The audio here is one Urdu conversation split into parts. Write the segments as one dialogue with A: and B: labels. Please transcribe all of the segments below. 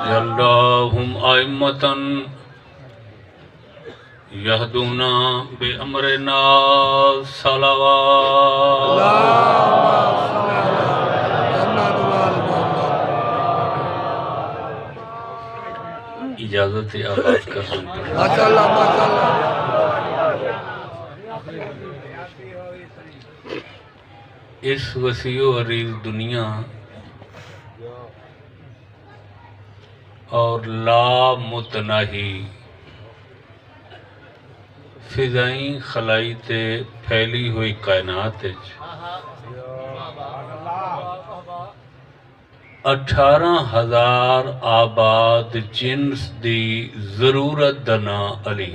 A: جعلناهم أئمة يهدون بأمرنا صلوات اجازت ہے آغاز کر سکتے ہیں
B: ماشاءاللہ ماشاءاللہ
A: اس وسیع و عریض دنیا اور لا متناہی فضائیں خلائی تے پھیلی ہوئی کائنات 18,000 آباد جنس دی ضرورت دنا علی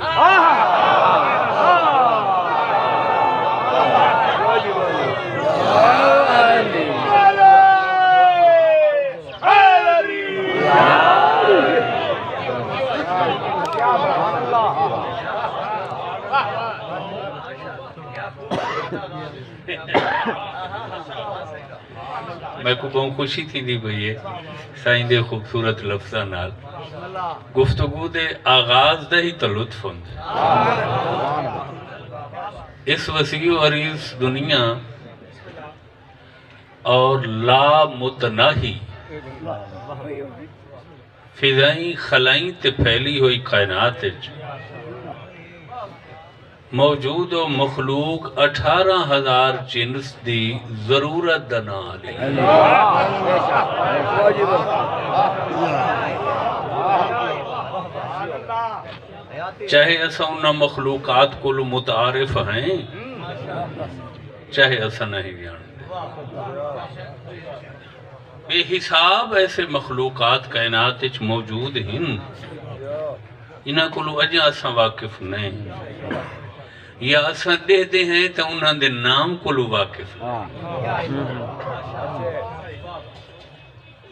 A: میں کو بہت خوشی تھی دی بھئی سائن دے خوبصورت لفظہ نال گفتگو دے آغاز دے ہی تو لطف ہوں اس وسیع و عریض دنیا اور لا متناہی فضائیں خلائیں تے پھیلی ہوئی کائنات موجود و مخلوق 18,000 جنس دی ضرورت دنا علی چاہے ایسا انہا مخلوقات کو متعارف ہیں چاہے ایسا نہیں جانتے بے حساب ایسے مخلوقات کائنات موجود ہیں انہاں کو اجا ایسا واقف نہیں یا اساں دیتے ہیں تو انہاں دے نام کو واقف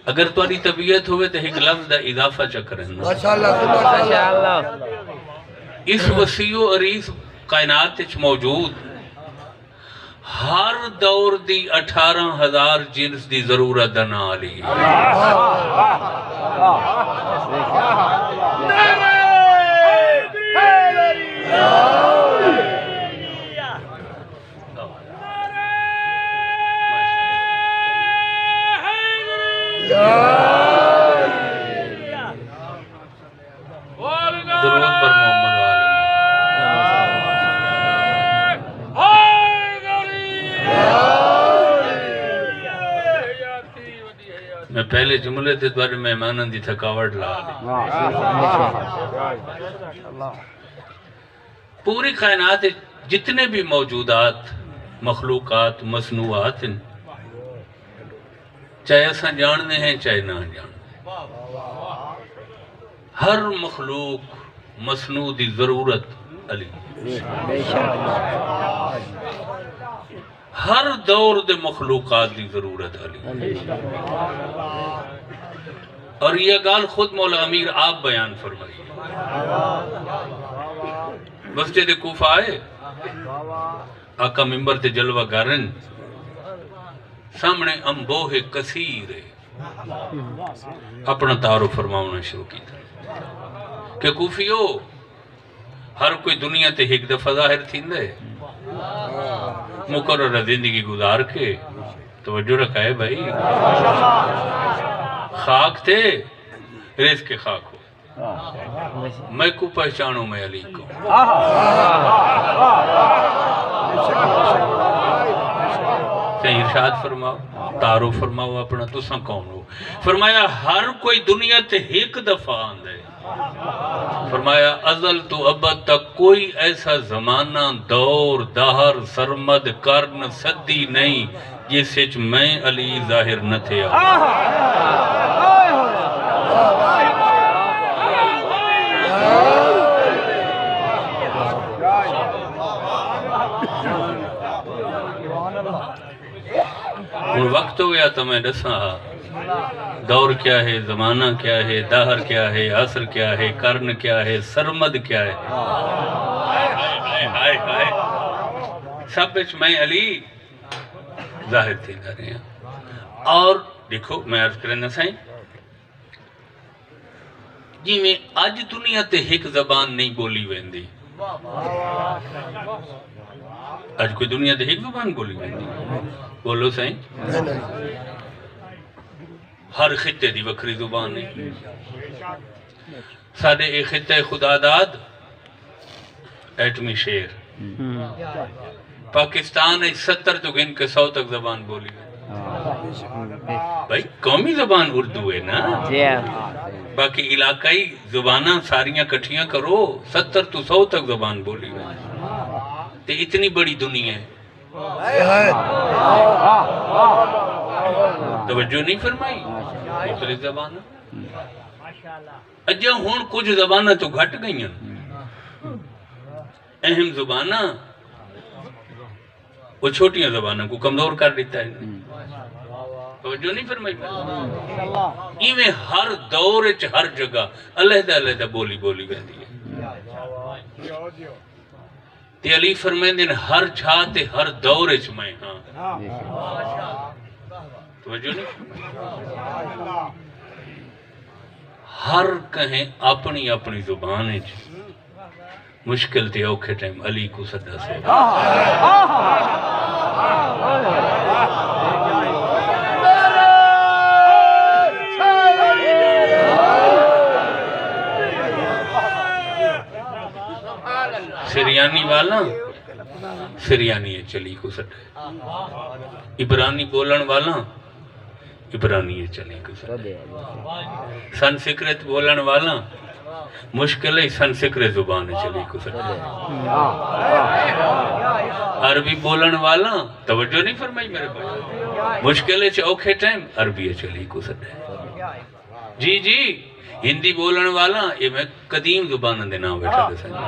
A: اگر تمہاری طبیعت ہوئے تو ایک لفظ دا اضافہ چکریں
B: ماشاءاللہ
A: اس وسیع و عریض کائنات موجود ہر دور دی 18,000 جنس دی ضرورت دنا علی درود پر محمد والے میں پہلے جملے تے دوارے مہمانوں دی تھکاوٹ لا لی پوری کائنات جتنے بھی موجودات مخلوقات مصنوعات ہیں چاہے ایسا جاننے ہیں چاہے نہ جاننے ہر مخلوق مصنوع دی ضرورت علی ہر دور دے مخلوقات دی ضرورت علی اور یہ گال خود مولا امیر آپ بیان فرمائیے مسجد کوفہ آئے آقا ممبر تے جلوہ گارن سامنے انبوہ کثیر اپنا تعارف فرماؤنا شروع کی تھا کہ کوفیو ہر کوئی دنیا تے ایک دفعہ ظاہر تھی دے مقررہ زندگی گزار کے توجہ رکھا ہے بھائی خاک تھے ریز کے خاک ہو میں کو پہچانوں میں علی کو صحیح ارشاد فرماؤ تعارف فرماؤ اپنا تو سن کون ہو فرمایا ہر کوئی دنیا تے ایک دفعہ آندے فرمایا ازل تو ابد تک کوئی ایسا زمانہ دور دہر سرمد کرن صدی نہیں جس سچ میں علی ظاہر نہ تھے ان وقت ہو گیا تو میں دسا دور کیا ہے زمانہ کیا ہے دہر کیا ہے عصر کیا ہے کرن کیا ہے سرمد کیا ہے سب بچ میں علی ظاہر تھی کر رہے ہیں اور دیکھو میں عرض کرنا سائیں جی میں آج دنیا تے ایک زبان نہیں بولی ویندی آج کوئی دنیا تے ایک زبان بولی ویندی بولو سائیں ہر خطے دی وکری زبان ہے سادے ایک خطہ خدا داد ایٹمی شیر پاکستان 70 تو گن کے 100 تک زبان بولی بھائی قومی زبان اردو ہے نا باقی علاقائی زباناں ساریاں کٹھیاں کرو 70 تو 100 تک زبان بولی تے اتنی بڑی دنیا ہے توجہ نہیں فرمائی مختلف زبان اجا ہون کچھ زباناں تو گھٹ گئی ہیں اہم زباناں وہ چھوٹیاں زبانوں کو کمزور کر دیتا ہے توجہ نہیں فرمائی ایویں ہر دور اچ ہر جگہ علیحدہ علیحدہ بولی بولی گندی ہے تے علی فرمائیں دن ہر چھاتے ہر دور اچ میں ہاں توجہ نہیں ہر کہیں اپنی اپنی زبان اچ مشکل تے اوکھے ٹائم علی کو صدا سے سریانی والا سریانی ہے چلی کو صدا عبرانی بولن والا عبرانی ہے چلی کو صدا سنسکرت بولن والا مشکل ہے سنسکرت زبان ہے چلی کو صدا عربی بولن والا توجہ نہیں فرمائی میرے بھائی مشکل ہے اوکھے ٹائم عربی ہے چلی کو صدا جی جی ہندی بولن والا یہ میں قدیم زبان دے نام بیٹھا دے سکتا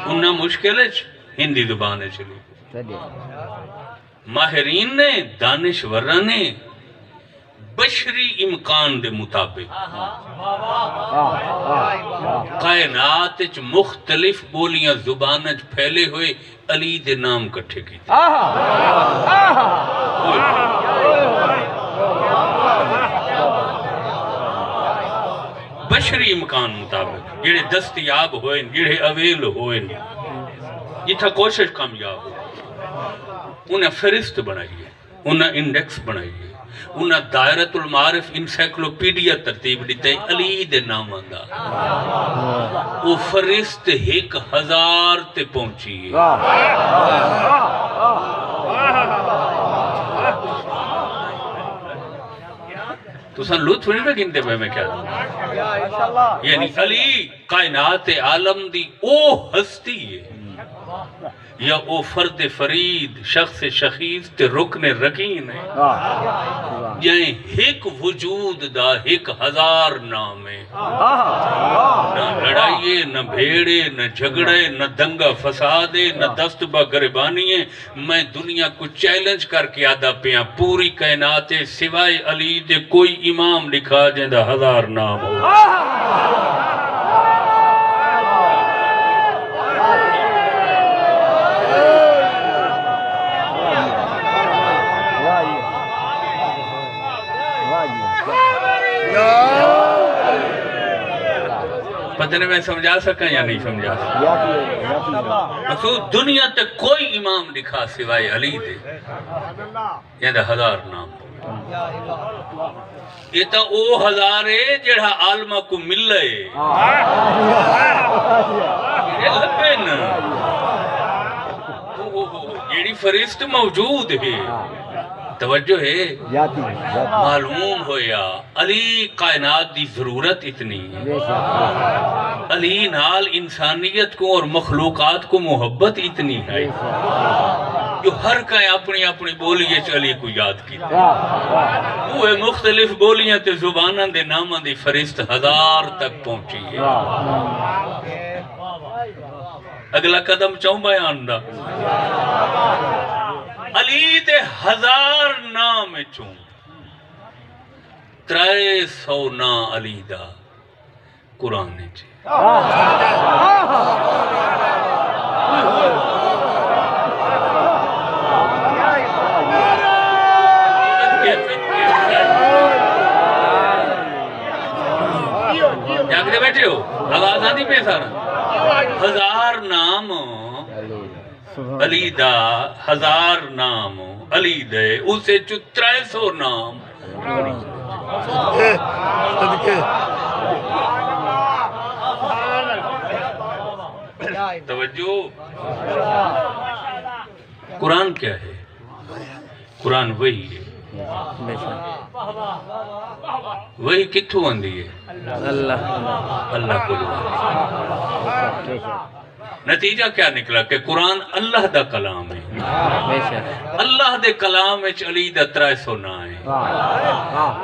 A: انہا مشکل ہے ہندی زبان ہے چلی ماہرین نے دانشورہ نے بشری امکان دے مطابق کائنات اچ مختلف بولیاں زبان اچ پھیلے ہوئے علی دے نام کٹھے کی تھے بشری امکان مطابق جڑے دستیاب ہوئے جڑے اویل ہوئے جتھا کوشش کامیاب ہوئے انہیں فہرست بنائی ہے انہیں انڈیکس بنائی ہے انہیں دائرۃ المعارف انسائکلوپیڈیا ترتیب دیتے ہیں علی دے نام آندہ وہ فہرست 1000 تے پہنچی ہے تو سن لطف نہیں تھا گنتے پہ میں کیا دوں یعنی علی کائنات عالم دی او ہستی ہے یا او فرد فرید شخص شخیص تے رکن رکین ہے یعنی ایک وجود دا 1000 نام ہے نہ لڑائیے نہ بھیڑے نہ جھگڑے نہ دنگا فسادے نہ دست با گربانی ہے میں دنیا کو چیلنج کر کے آدھا پیاں پوری کائنات سوائے علی دے کوئی امام لکھا جائیں دا 1000 نام ہو پتہ نہیں میں سمجھا سکا یا نہیں سمجھا سکا مقصود دنیا تک کوئی امام لکھا سوائے علی دے یہ دا 1000 نام یہ تا او 1000 ہے جڑا عالمہ کو مل لئے یہ لگے نا جیڑی فرشت موجود ہے توجہ ہے معلوم ہویا علی کائنات دی ضرورت اتنی علی نال انسانیت کو اور مخلوقات کو محبت اتنی ہے جو ہر کہیں اپنی اپنی بولیے علی کو یاد کی وہ مختلف بولیاں تے زباناں دے ناماں دی فرشت 1000 تک پہنچی ہے اگلا قدم چاہوں بیان دا علی دے 1000 نام چون 300 نا علی دا قرآن نے چھے بیٹھے ہو آواز آتی پہ سارا 1000 نام علی دا 1000 نام علی دے اسے 300 نام
B: صدقے
A: توجہ قرآن کیا ہے قرآن وہی ہے وہی کتھوں آندی ہے اللہ کو نتیجہ کیا نکلا کہ قرآن اللہ دا کلام ہے اللہ دے کلام وچ علی دا 300 نام ہے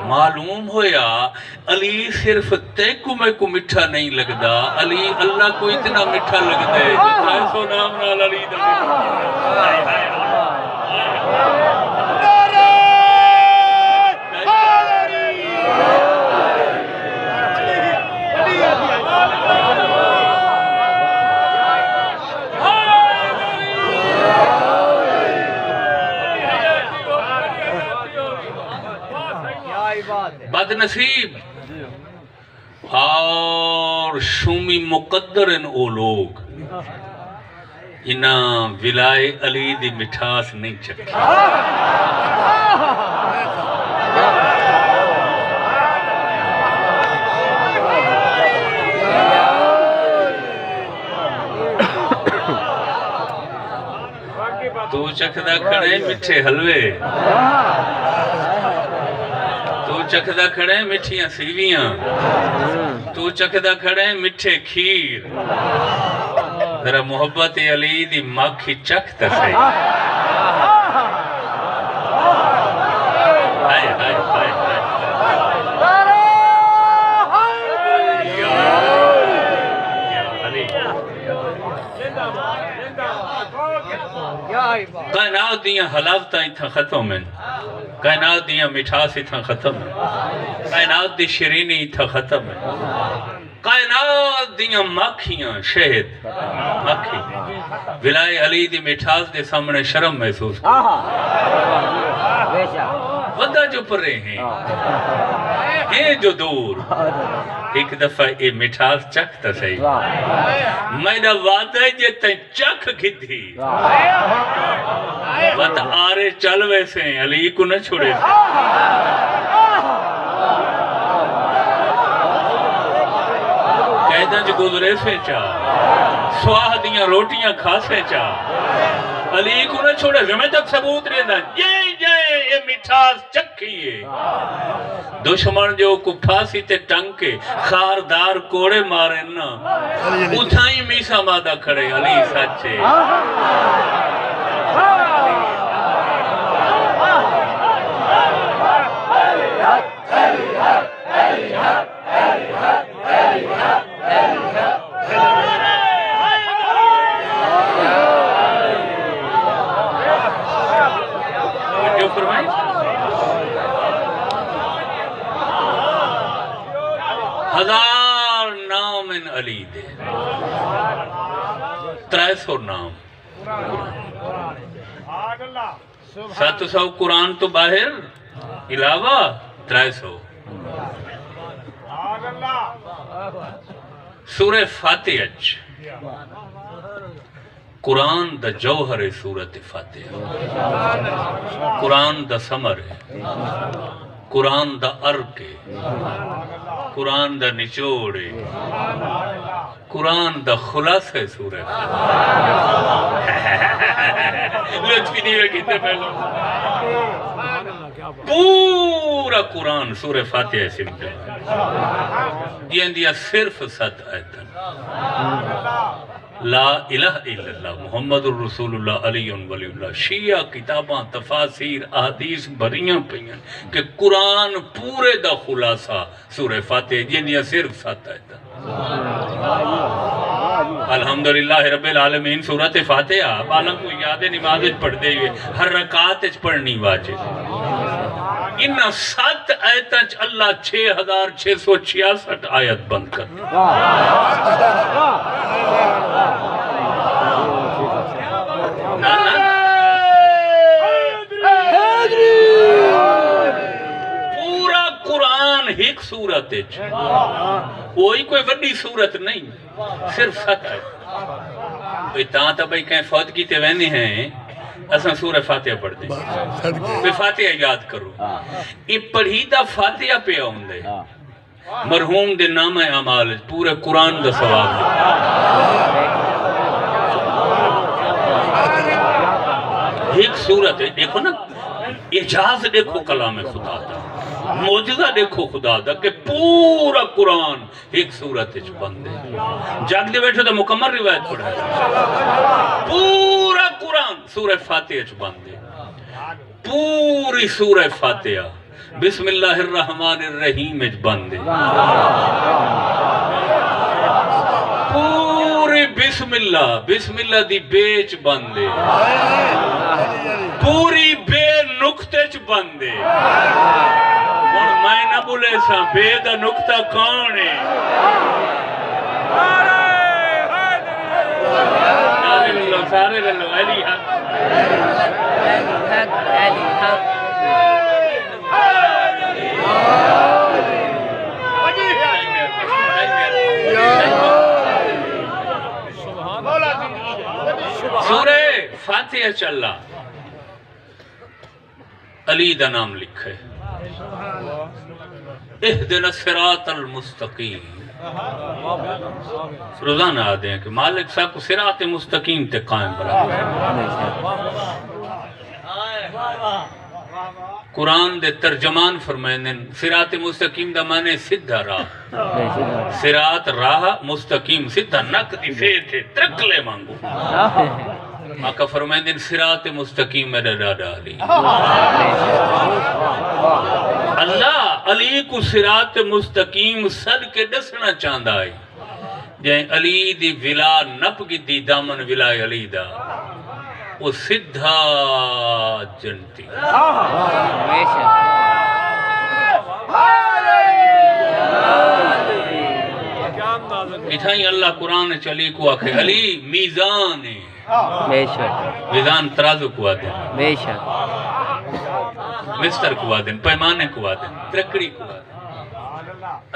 A: معلوم ہویا علی صرف تیکو میں کو مٹھا نہیں لگدا علی اللہ کو اتنا مٹھا لگدا ہے جو 300 نام نال علی دا بد نصیب اور شومی مقدرن او لوگ انہاں ولائے علی دی مٹھاس نہیں چکی تو چکھدا کھڑے مٹھے حلوے تو چکھدا کھڑے مٹھیاں سیویاں تو چکھدا کھڑے مٹھے کھیر ذرا محبت علی دی مکھی چکھتا سی ہائے ہائے ہائے کائنات دیاں حلاوتاں اتھا ختم ہیں کائنات دیاں مٹھاس اتھا ختم ہیں کائنات دی شیرینی اتھا ختم ہے کائنات دیاں مکھیاں شہد مکھی ولائے علی دی مٹھاس دے سامنے شرم محسوس ودا جو پرے ہیں یہ جو دور ایک دفعہ یہ مٹھاس چکھتا صحیح میرا وعدہ ہے جے تین چکھ کھتی وقت آرے چل ویسے ہیں علی کو نہ چھوڑے سے قیدہ جو گزرے سے چاہ سواہ دیاں روٹیاں کھا سے چاہ علی کو نہ چھوڑے سے میں تک ثبوت رہنا یہ مٹھاس چکھئیے دشمن جو کو پھاسی تے ٹنگ کے خاردار کوڑے مارے نا اتھائی میسا مادہ کھڑے علی سچے جو فرمائیں 1000 نام ان علی دے 300 نام 700 قرآن تو باہر علاوہ 300 سورہ فاتحہ قرآن دا جوہر سورت فاتحہ قرآن دا سمر ہے قرآن دا عرق ہے قرآن دا نچوڑ ہے قرآن دا خلاص ہے سورہ لطفی نہیں رکھتے پہلو پورا قرآن سورہ فاتحہ سمجھے یہ اندیا صرف 7 آیتن لا الہ الا اللہ محمد الرسول اللہ علی ولی اللہ شیعہ کتاباں تفاسیر احادیث بریاں پہیاں کہ قرآن پورے دا خلاصہ سورہ فاتحہ جنیا صرف 7 آیتن الحمدللہ رب العالمین سورت فاتحہ بالا کو یاد نماز پڑھ دے ہوئے ہر رکعت پڑھنی واجب انہا 7 آیتاں اللہ 6666 آیت بند کر پورا قرآن قرآن ایک صورت ہے، کوئی وڈی صورت نہیں، صرف 7 ہے۔ تا بھئی کہیں فوت کی تے وینے ہیں اساں سورہ فاتحہ پڑھ دیں، پہ فاتحہ یاد کرو، یہ پڑھیدہ فاتحہ پہ آؤں دے مرحوم دے نام اعمال پورے قرآن دا ثواب دے۔ ایک صورت ہے، دیکھو نا اعجاز دیکھو کلام خدا دا، معجزہ دیکھو خدا دا کہ پورا قرآن ایک صورت بند ہے۔ جاگ دے بیٹھو تو مکمل روایت پڑھا ہے، پورا قرآن سورہ فاتحہ بند ہے، پوری سورہ فاتحہ بسم اللہ الرحمن الرحیم بند ہے، پوری بسم اللہ دی بیچ بند ہے، پوری بے نکتے بند ہے۔ اور میں نہ بولے سا بے دا نکتہ کون ہے؟ سارے للو علی حق
B: علی حق
A: سورہ فاتحہ چلا علی دا نام لکھے، اہدنا الصراط المستقیم، روزانہ آدھے ہیں کہ مالک صاحب کو صراط مستقیم تے قائم برا۔ قرآن دے ترجمان فرمائیں صراط مستقیم دا مانے سدھا راہ، صراط راہ مستقیم سدھا نک دی فیت ہے ترکلے مانگو۔ آقا فرمائیں صراط مستقیم میرا ڈاڈا علی، اللہ علی کو صراط مستقیم صد کے دسنا چاندہ ہے، جائیں علی دی ولا نپ گی دامن ولا علی دا وہ سدھا جنتی۔ اتھائی اللہ قرآن چلی کو آکھے علی میزان ہے، میزان ترازو کو آدھیں، مستر کو آدھیں، پیمانے کو آدھیں، ترکڑی کو آدھیں۔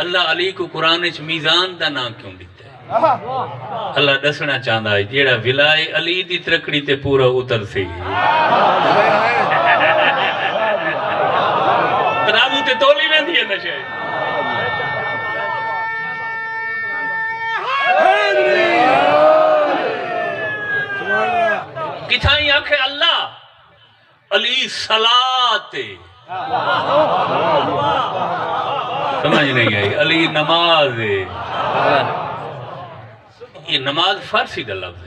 A: اللہ علی کو قرآن اچھ میزان دا نام کیوں دیتا ہے؟ اللہ دسنا چاہتا ہے جیڑا ولائے علی دی ترکڑی تے پورا اتر سی، ترازو تے تولی میں دیئے نشے۔ کتھائیں آکھے اللہ علی صلاة، سمجھ نہیں آئی، علی نماز ہے، یہ نماز فارسی دا لفظ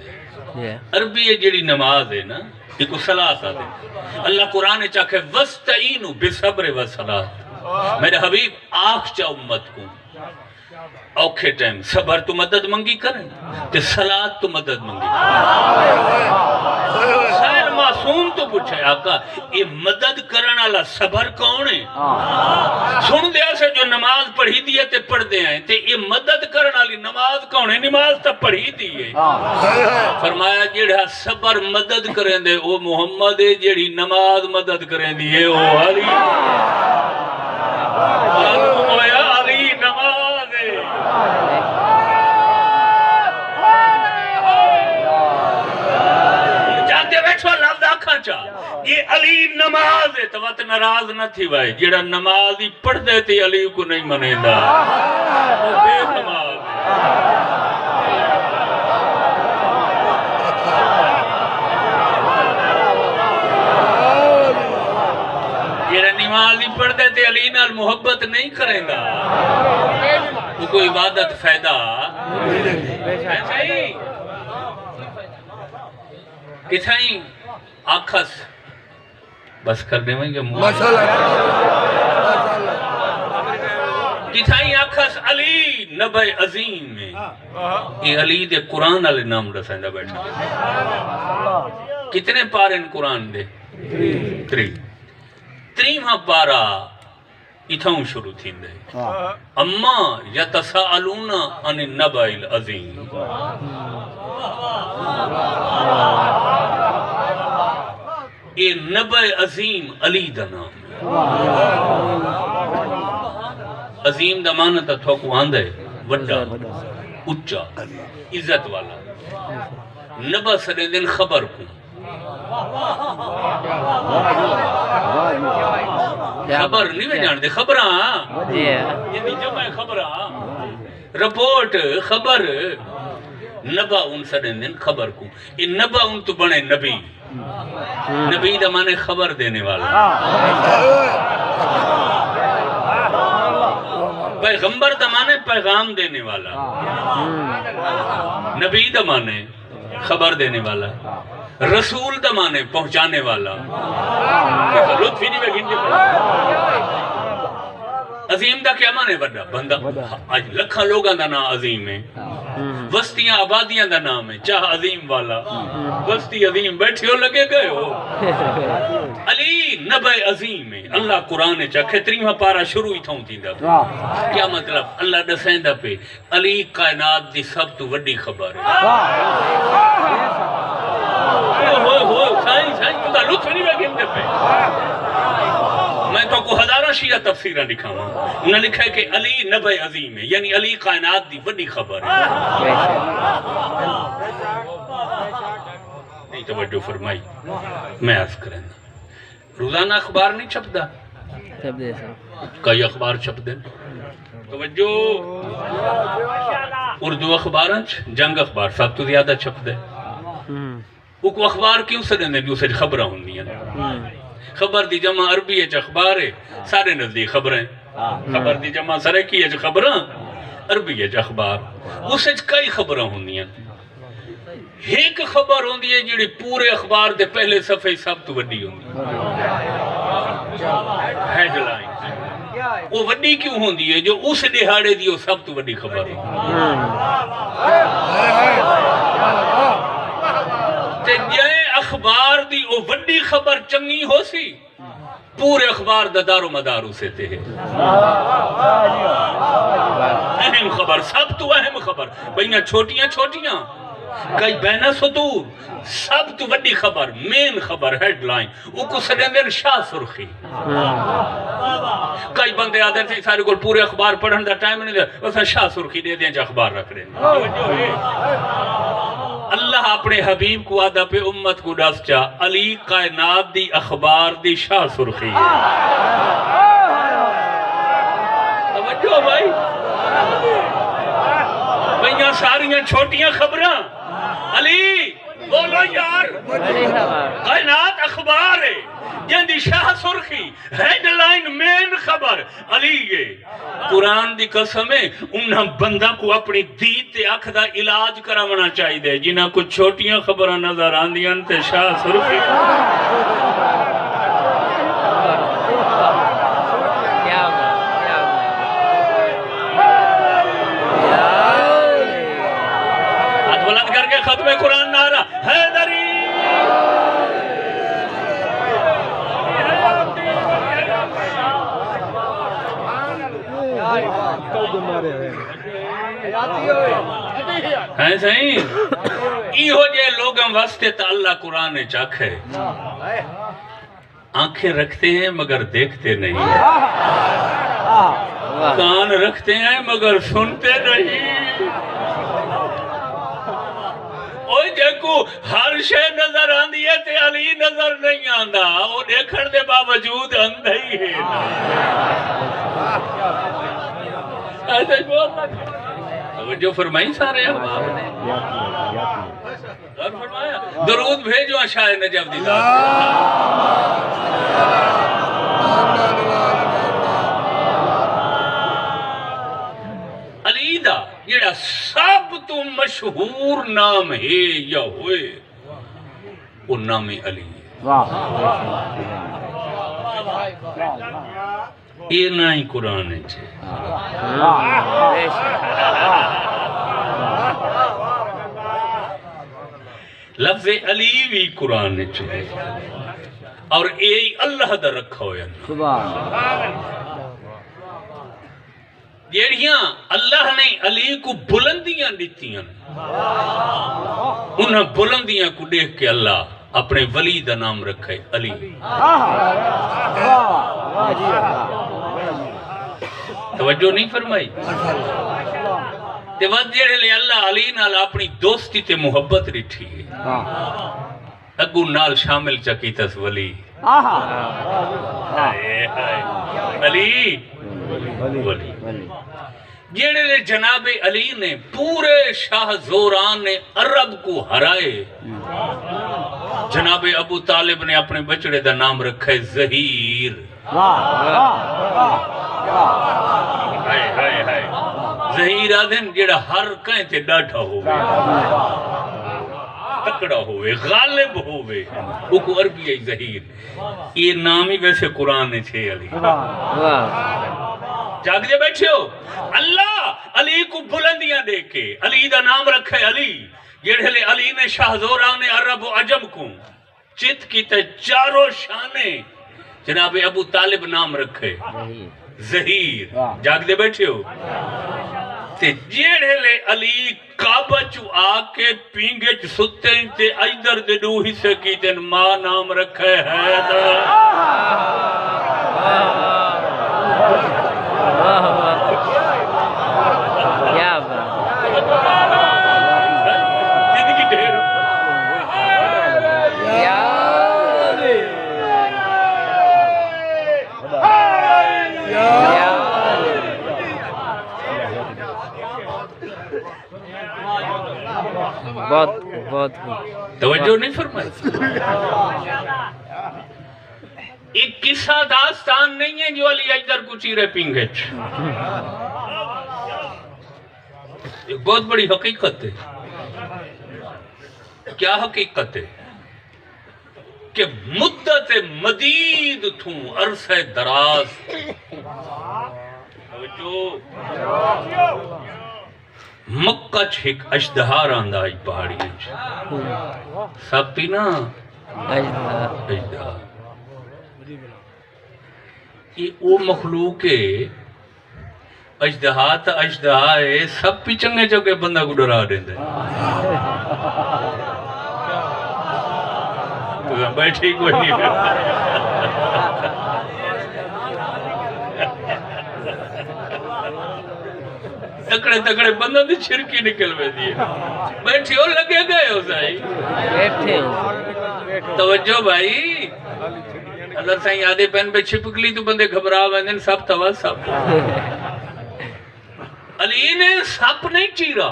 A: ہے، عربی ہے جیڑی نماز ہے نا یہ کو صلاة آدھے۔ اللہ قرآن چاکھے وَاسْتَعِینُوا بِالصَّبْرِ وَالصَّلَاةِ، میرے حبیب آنکھ چا امت کو اوکھے ٹائم صبر تو مدد منگی کریں تے صلاة تو مدد منگی کریں۔ سائر معصوم تو پوچھے آقا یہ مدد کرنا اللہ صبر کون ہے؟ سن دیا سے جو نماز پڑھی دیئے تے پڑھ دے ہیں تے یہ مدد کرنا لی نماز کون ہے؟ نماز تا پڑھی دیئے۔ فرمایا جیڑا صبر مدد کریں دے وہ محمد ہے، جیڑی نماز مدد کریں دیئے وہ علی، علی نماز ہے۔ جانتے بیٹھو لفظ آکھاں چاہ یہ علی نماز ہے، تو وقت ناراض نہ تھی بھائی جیڑا نماز ہی پڑھ دیتے علی کو نہیں منے دا، وہ بے نماز ہے۔ جیڑا نماز ہی پڑھ دیتے علی نال محبت نہیں کریں گا، وہ کوئی عبادت فائدہ کتھائیں آکھس بس کرنے میں کہ کتھائیں آکھس علی نبی عظیم میں یہ علی دے قرآن علی نام رسائندہ بیٹھا کتنے پار ان قرآن دے؟ 3 پارا اتھاؤں شروع تھی دے اما یتساءلون عن النبأ العظیم، یہ نبأ عظیم علی دا نام ہے۔ عظیم دا معنی تا تھوکو آندہ ہے وڈا اچا عزت والا نبا سریندن خبر کو خبر نہیں میں جان دے خبراں یہ دی جمع خبراں رپورٹ خبر نبا ان سریندن خبر کو یہ نبا ان تو بنے نبی نبی دا مانے خبر دینے والا پیغمبر دا مانے پیغام دینے والا نبی دا مانے خبر دینے والا رسول دا مانے پہنچانے والا لطفی نہیں میں گھنٹے پڑھا عظیم دا کیا مانے بڑا بندہ آج لکھا لوگاں دا نام عظیم ہے وستیاں آبادیاں دا نام ہے چاہ عظیم والا وستی عظیم بیٹھے ہو لگے گئے ہو علی نبع عظیم ہے اللہ قرآن چاہ کھتریمہ پارا شروع ہی تھاؤں تھی دا کیا مطلب اللہ دسائن دا پہ علی کائنات دی سب تو وڈی خبر ہے سائن تو دا لطف نہیں میں گھنٹے پہ میں تو کو ہزارہ شیعہ تفسیرہ لکھا ہوں انہوں نے لکھا ہے کہ علی نبع عظیم ہے یعنی علی کائنات دی بڑی خبر ہے نہیں توجہ فرمائی میں عرض کریں روزانہ اخبار نہیں چھپ دا کئی اخبار چھپ دیں توجہ اردو اخبار جنگ اخبار سب تو زیادہ چھپ دے وہ کو اخبار کیوں سے دیں بھی اسے خبرہ ہوں نہیں خبر دی جمع عربی ہے جو اخبار ہے سارے نزدیک خبریں خبر دی جمع سرے کی ہے جو خبریں عربی ہے جو اخبار اسے کئی خبریں ہوں نہیں ایک خبر ہوں دی ہے جڑی پورے اخبار دے پہلے صفحے سب تو وڈی ہوں ہیڈ لائن وہ وڈی کیوں ہوں دی ہے جو اس دہاڑے دی وہ سب تو وڈی خبر ہے جائے اخبار دی او وڈی خبر چنگی ہو سی پورے اخبار دا دار و مدار اسے تے ہے اہم خبر سب تو اہم خبر بہنیاں چھوٹیاں چھوٹیاں کئی بینہ سطور سب تو وڈی خبر مین خبر ہیڈ لائن او کو سرندر شاہ سرخی کئی بندے آدھے تھے سارے کو پورے اخبار پڑھن دا ٹائم نہیں دے ویسا شاہ سرخی دے دیں جو اخبار رکھ رہے ہیں اللہ اپنے حبیب کو آدھا پہ امت کو ڈس چاہ علی کائنات دی اخبار دی شاہ سرخی ہے توجہ بھائی بھائیاں ساریاں چھوٹیاں خبراں علی بولو یار کائنات اخبار ہے جن دی شاہ سرخی ہیڈ لائن مین خبر علی ہے قرآن دی قسم ہے انہاں بندہ کو اپنی دید تے اکھ دا علاج کراونا چاہی دے جنہاں کو چھوٹیاں خبراں نظر آندیاں تے شاہ سرخی ہاتھ بلند کر کے ختم قرآن نعرہ حیدری ہیں صحیح ایہو جے لوگاں واسطے تا اللہ قرآن چاک ہے آنکھیں رکھتے ہیں مگر دیکھتے نہیں کان رکھتے ہیں مگر سنتے نہیں اوہ جیکو ہر شے نظر آندی ہے تے علی نظر نہیں آندہ وہ دیکھن دے باوجود اندھا ہی ہے ایسا ہی بہت لگا جو فرمائی سارے احباب نے اور فرمایا درود بھیجو شاہ نجف دی ذات علی دا جڑا سب تو مشہور نام ہے یا ہوئے وہ نام علی ہے یہ نہ ہی قرآن ہے لفظ علی بھی قرآن ہے اور اے اللہ دا رکھا ہویا جیڑیاں اللہ نے علی کو بلندیاں دیتیاں انہاں بلندیاں کو دیکھ کے اللہ اپنے ولی دا نام رکھے علی توجہ نہیں فرمائی تے ود جڑے لے اللہ علی نال اپنی دوستی تے محبت رٹھی ہے اگو نال شامل چکی تس ولی علی ولی جڑے لے جناب علی نے پورے شاہ زوران نے عرب کو ہرائے جناب ابو طالب نے اپنے بچڑے دا نام رکھا ہے ظہیر ظہیر آدھن جڑا ہر کہیں تے ڈاٹھا ہوئے تکڑا ہوئے غالب ہوئے وہ کو عربی ہے ظہیر یہ نام ہی ویسے قرآن نے چھے علی جاگ دے بیٹھے ہو اللہ علی کو بلندیاں دے کے علی دا نام رکھے علی جڑے لے علی نے شاہ زوران عرب و عجم کو چت کی تے چاروں شانے جناب ابو طالب نام رکھے ظہیر جاگ دے بیٹھے ہو تے جڑے لے علی کعبہ چو آکے پینگے چ ستے تے ایدر دے دو حصے کی تے ماں نام رکھے حیدر
C: بہت
A: توجہ نہیں فرمائی ایک قصہ داستان نہیں ہے جو علی اجدر کو چیرے پینگے ایک بہت بڑی حقیقت ہے کیا حقیقت ہے کہ مدت مدید تھوں عرصہ دراز مکہ چھک اشدہار آندائی پہاڑی سب تھی نا اشدہار یہ او مخلوق ہے اشدہار تا اشدہار ہے سب پی چنگے چکے بندہ کو ڈرا دیں دے تو بیٹھے کوئی نہیں تکڑے تکڑے بندوں دی چھرکی نکل میں دیئے بیٹھے ہو لگے گئے ہو سائی
C: بیٹھے ہو
A: توجہ بھائی اللہ سائیں آدھے پین پہ چھپک لی تو بندے گھبرا بندن سب توا سب علی نے سپ نہیں چیرا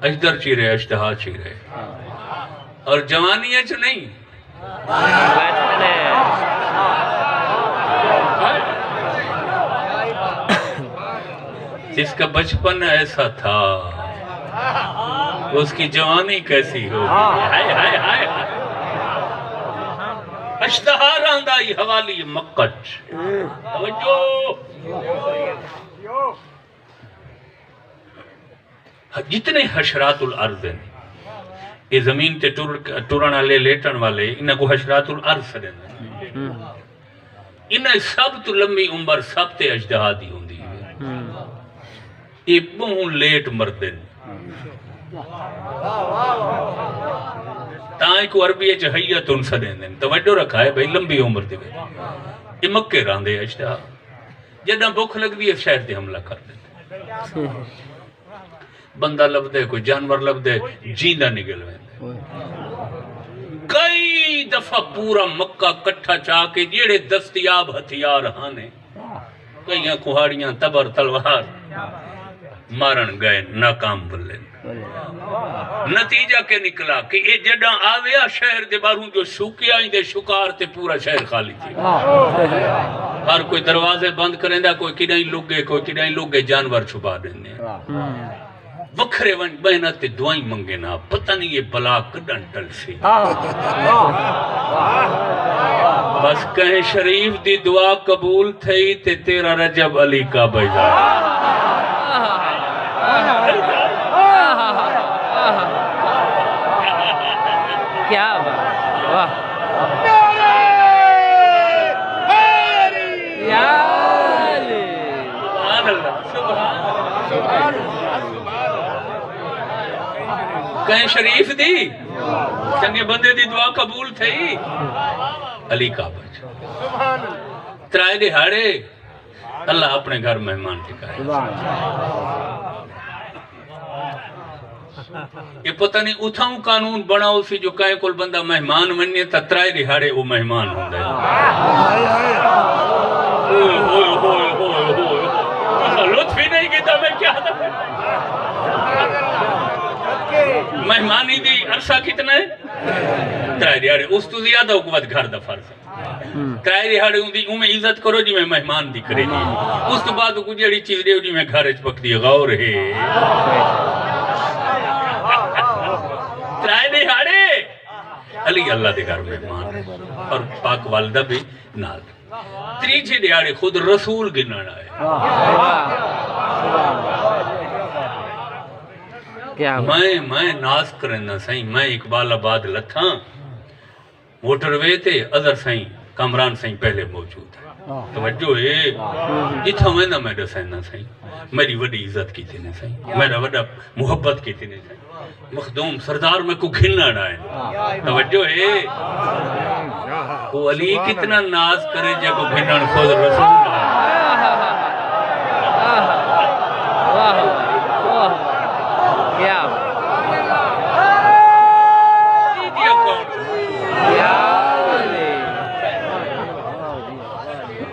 A: اجدر چیرے اشتہا چیرے اور جوانیاں چو نہیں جس کا بچپن ایسا تھا اس کی جوانی کیسی ہوگی اشتہار آندائی حوالی مکچ جتنے حشرات الارض ہیں یہ زمین تے ٹورن والے لیٹن والے انہاں کو حشرات الارض سے دیں انہاں سب تو لمبی عمر سب تے اجدہا دی ہوندی ہے یہ بہن لیٹ مردن تائیں کو عربی ہے حیت ان سے دیں توجہ رکھا ہے بھئی لمبی عمر دی یہ مکے راندے اجدہا جدہ بھوک لگ دی ہے شہر دے حملہ کر دیتے بندہ لب دے کوئی جانور لب دے جیندہ نگل ویندے کئی دفعہ پورا مکہ کٹھا چاہ کے جیڑے دستیاب ہتھیار ہانے کئیاں کوہاڑیاں تبر تلوار مارن گئے ناکام بلے نتیجہ کے نکلا کہ یہ جڑا آویا شہر دے باروں جو شوکیا ہی دے شکار تے پورا شہر خالی تھی ہر کوئی دروازے بند کریں دا کوئی کدائیں لوگ گئے جانور چھپا دینے وکھرے ون بہنت تے دعائیں منگے نا پتہ نہیں یہ بلا کڈن ٹل سی بس کہیں شریف دی دعا قبول تھی تے تیرا رجب علی کا بیجا
C: کیا واہ کہیں شریف دی چنگے بندے دی دعا قبول تھی علی کا بچ ترائے دہاڑے
A: اللہ اپنے گھر مہمان ٹکائے یہ پتہ نہیں اتھاؤں قانون بناؤ سی جو کہیں کل بندہ مہمان مننے تا ترائے رہاڑے وہ مہمان ہوں دے لطف ہی نہیں کیتا میں کیا تھا مہمانی دی عرصہ کتنا ہے ترائے رہاڑے اس تو زیادہ حکومت گھر دا فرض ہے ترائے رہاڑے ہوں دی میں عزت کرو جی میں مہمان دی کرے جی اس تو بعد کو جیڑی چیز دے جی میں گھر اچ پک دی غور ہے ترائے دہاڑے علی اللہ دے گھر مہمان اور پاک والدہ بھی نال تریجے دہاڑے خود رسول گنن آئے میں ناز کرنا سائیں میں اقبال آباد لتھاں موٹر وے تے ادھر سائیں کامران سائیں پہلے موجود ہے توجہ ہے اتھا میں نہ میں دسائنا سائیں میری وڈی عزت کی تھی نہیں سائیں میرا وڈا محبت کی تھی نہیں سائیں مخدوم سردار میں کو کھلنا نہ ہے توجہ ہے وہ علی کتنا ناز کرے جب کو کھلنا خود رسول ہے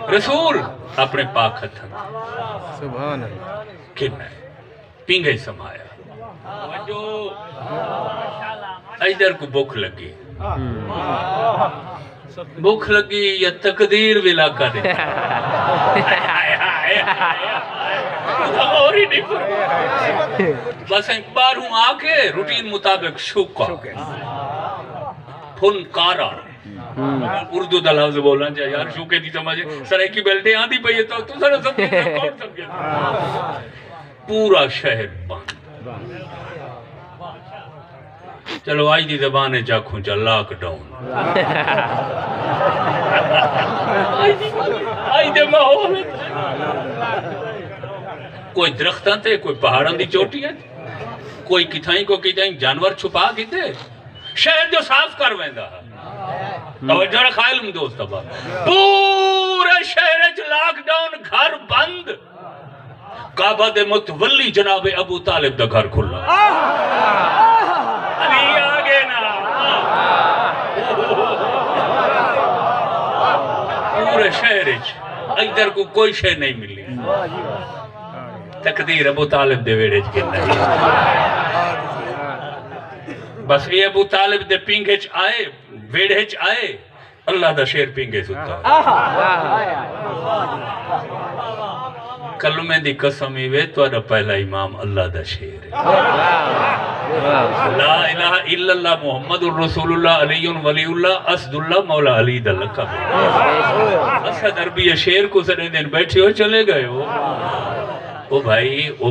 A: رسول اپنے پاک ہتھن
B: سبحان اللہ
A: کھلنا ہے پینگے سمایا جو ایدر کو بھوک لگی یا تقدیر ولا کرے اور ہی نہیں پر بس ایک بار ہوں آکے روٹین مطابق شکا فنکارا اردو دا لفظ بولنا چاہیے یار شوکے دی سمجھے سرے کی بیلٹیں آندھی پئی ہے تو سر سمجھے کون سمجھے پورا شہر بند چلو آئی دی زبانے چاکھوں چا لاک ڈاؤن آئی دے ماحول کوئی درختان تھے کوئی پہاڑاں دی چوٹی ہے کوئی کتھائیں کو کتھائیں جانور چھپا کی تھے شہر جو صاف کر ویندہ ہے توجہ رکھ علم دوست ابا پورے شہر لاک ڈاؤن گھر بند کعبہ دے متولی جناب ابو طالب دا گھر کھلا علی آگے نا پورے شہر ادھر کو کوئی شہر نہیں ملی تقدیر ابو طالب دے ویڑے کے نہیں بس یہ ابو طالب دے پینگے آئے ویڑے آئے اللہ دا شیر پینگے ستا کلمے دی قسمی وے تو اڈا پہلا امام اللہ دا شیر ہے لا الہ الا اللہ محمد الرسول اللہ علی ولی اللہ اسد اللہ مولا علی دا لقب اسد عربی شیر کو سنے دن بیٹھے ہو چلے گئے ہو او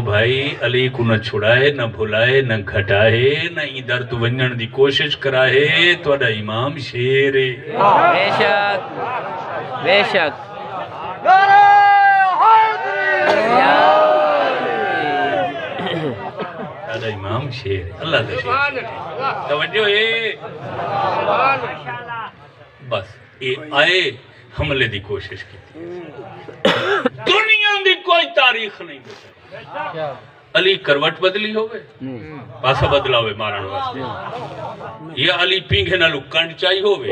A: بھائی علی کو نہ چھڑائے نہ بھلائے نہ گھٹائے نہ ادھر تو ونجن دی کوشش کرائے تو اڈا امام شیر ہے
D: بے شک
A: اڈا امام شیر ہے اللہ دا شیر توجہ ہے بس یہ آئے حملے دی کوشش کی دنیا دی کوئی تاریخ نہیں بتا علی کروٹ بدلی ہوئے پاسا بدلا ہوئے مارن واسطے یہ علی پینگے نہ لوگ کنڈ چاہی ہوئے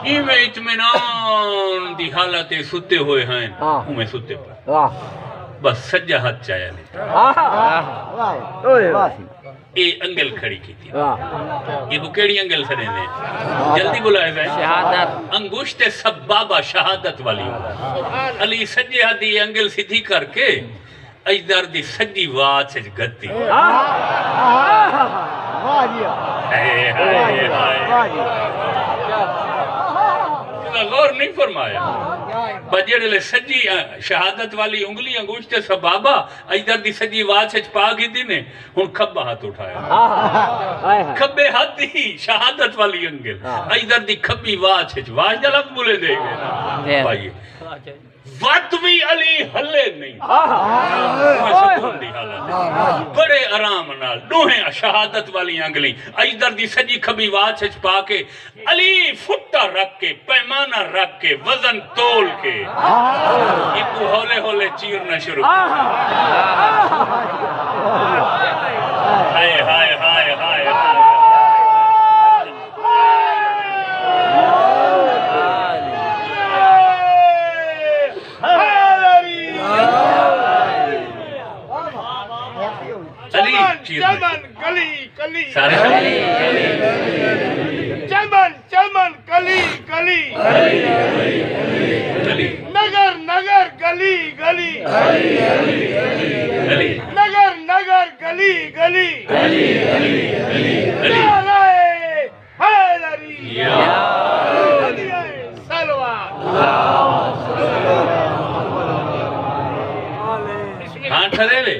A: یہ میں اطمینان دی حالتے ستے ہوئے ہیں ہمیں ستے پر بس سجا ہاتھ چاہیا نہیں اے انگل کھڑی کی تھی یہ کو کیڑی انگل سنے دیں جلدی بلائے جائیں
D: شہادت
A: انگوشت سبابہ شہادت والی علی سجے ہاتھی انگل سیدھی کر کے اجدار دی سجی وات سے گتی غور نہیں فرمایا بجیڑے لے سجی شہادت والی انگلی انگوشت سبابہ اجدار دی سجی وات سے پا گی دی نے ہن کھبا ہاتھ اٹھایا کھبے ہاتھ دی شہادت والی انگل اجدار دی کھبی وات سے واج جلب بولے دے گئے بھائی وقت بھی علی ہلے نہیں سکون دی حالت بڑے آرام نال دوہیں شہادت والی انگلی ایدر دی سجی کھبی واچ پا کے علی فٹا رکھ کے پیمانہ رکھ کے وزن تول کے ایکو ہولے ہولے چیرنا شروع ہائے ہائے ہائے ہائے
C: چمن گلی گلی
A: سارے
C: چمن چمن گلی گلی
A: گلی
C: نگر نگر گلی گلی
A: گلی
C: نگر نگر گلی گلی
A: گلی
C: حیدری
A: یا
C: صلوات
A: ہاں ٹھرے لے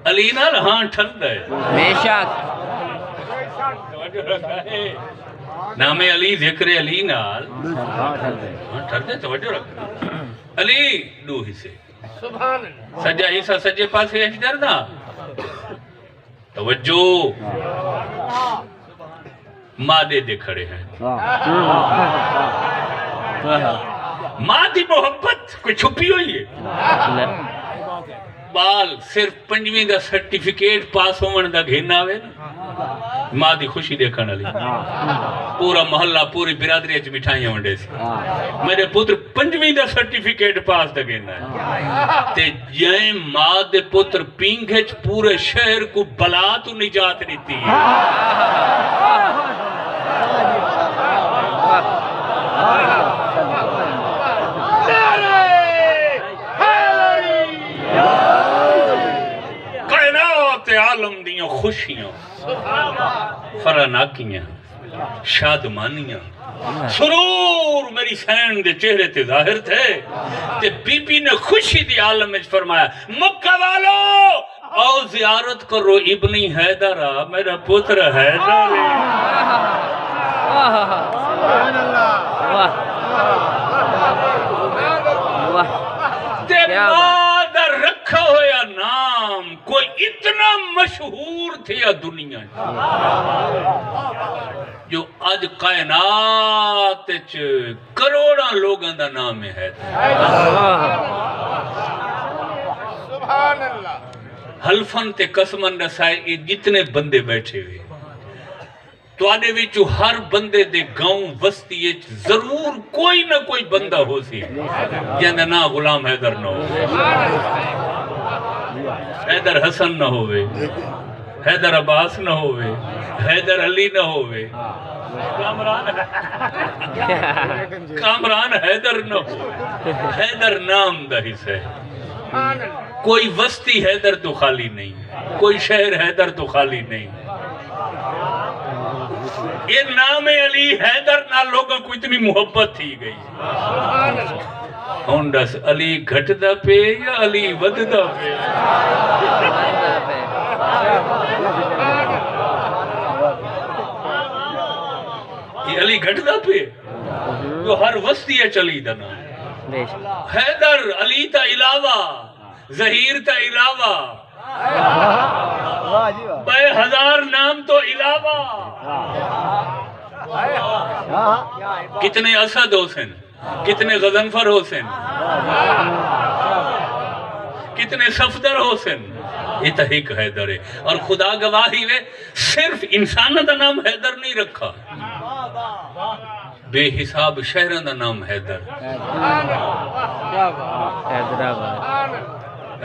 A: علی نال ہاں ٹھر دے
B: بے شک
A: نام علی ذکر علی نال ہاں ٹھر دے توجہ رکھ علی دو حصے
C: سبحان اللہ
A: سجا حصہ سجے پاسے اشدر دا توجہ مادے دے کھڑے ہیں ماں دی محبت کوئی چھپی ہوئی ہے بال صرف پنجویں دا سرٹیفکیٹ پاس ہونے دا گھینا ہوئے ماں دی خوشی دیکھن علی پورا محلہ پوری برادری اچھ مٹھائیاں ہونڈے سی میرے پتر پنجویں دا سرٹیفکیٹ پاس دا گھینا ہے تے جائیں ماں دے پتر پینگھچ پورے شہر کو بلا تو نجات نیتی ہے عالم دیاں خوشیاں فراناکیاں شادمانیاں سرور میری سین دے چہرے تے ظاہر تھے تے بی بی نے خوشی دی عالم میں فرمایا مکہ والو آؤ زیارت کرو ابنی حیدرہ میرا پتر حیدر
C: سبحان اللہ
A: تے مادر رکھا ہویا نام کوئی اتنا مشہور تھے یا دنیا جو آج کائنات کروڑا لوگاں دا نام ہے
C: سبحان اللہ
A: حلفن تے قسمن رسائے جتنے بندے بیٹھے ہوئے تو آنے ویچو ہر بندے دے گاؤں وسطی ضرور کوئی نہ کوئی بندہ ہو سی جہاں نا غلام حیدر نہ ہو حیدر حسن نہ ہوئے حیدر عباس نہ ہوئے حیدر علی نہ ہوئے کامران حیدر نہ ہوئے حیدر نام دا حصہ ہے کوئی وسطی حیدر تو خالی نہیں کوئی شہر حیدر تو خالی نہیں یہ نام علی حیدر نہ لوگوں کو اتنی محبت تھی گئی ہونڈس علی گھٹ دا پہ یا علی ود دا پہ یہ علی گھٹ دا پہ جو ہر وسطی ہے چلی دنا حیدر علی تا علاوہ ظہیر تا علاوہ بے ہزار نام تو علاوہ کتنے اسد حسین کتنے غضنفر حسین کتنے صفدر حسین یہ تحیق حیدر ہے اور خدا گواہی میں صرف انسان دا نام حیدر نہیں رکھا بے حساب شہران دا نام حیدر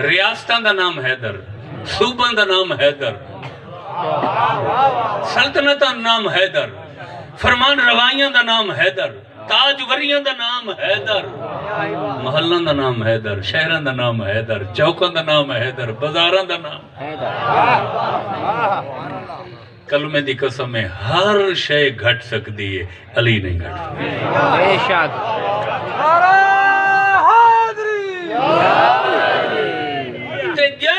A: ریاستان دا نام حیدر صوبان دا نام حیدر سلطنتان نام حیدر فرمان روائیاں دا نام حیدر تاج وریاں دا نام حیدر محلان دا نام حیدر شہران دا نام حیدر چوکان دا نام حیدر بازاران دا نام کلمے دی قسم میں ہر شے گھٹ سکتی ہے علی نہیں گھٹ
B: بے شک
A: تے جے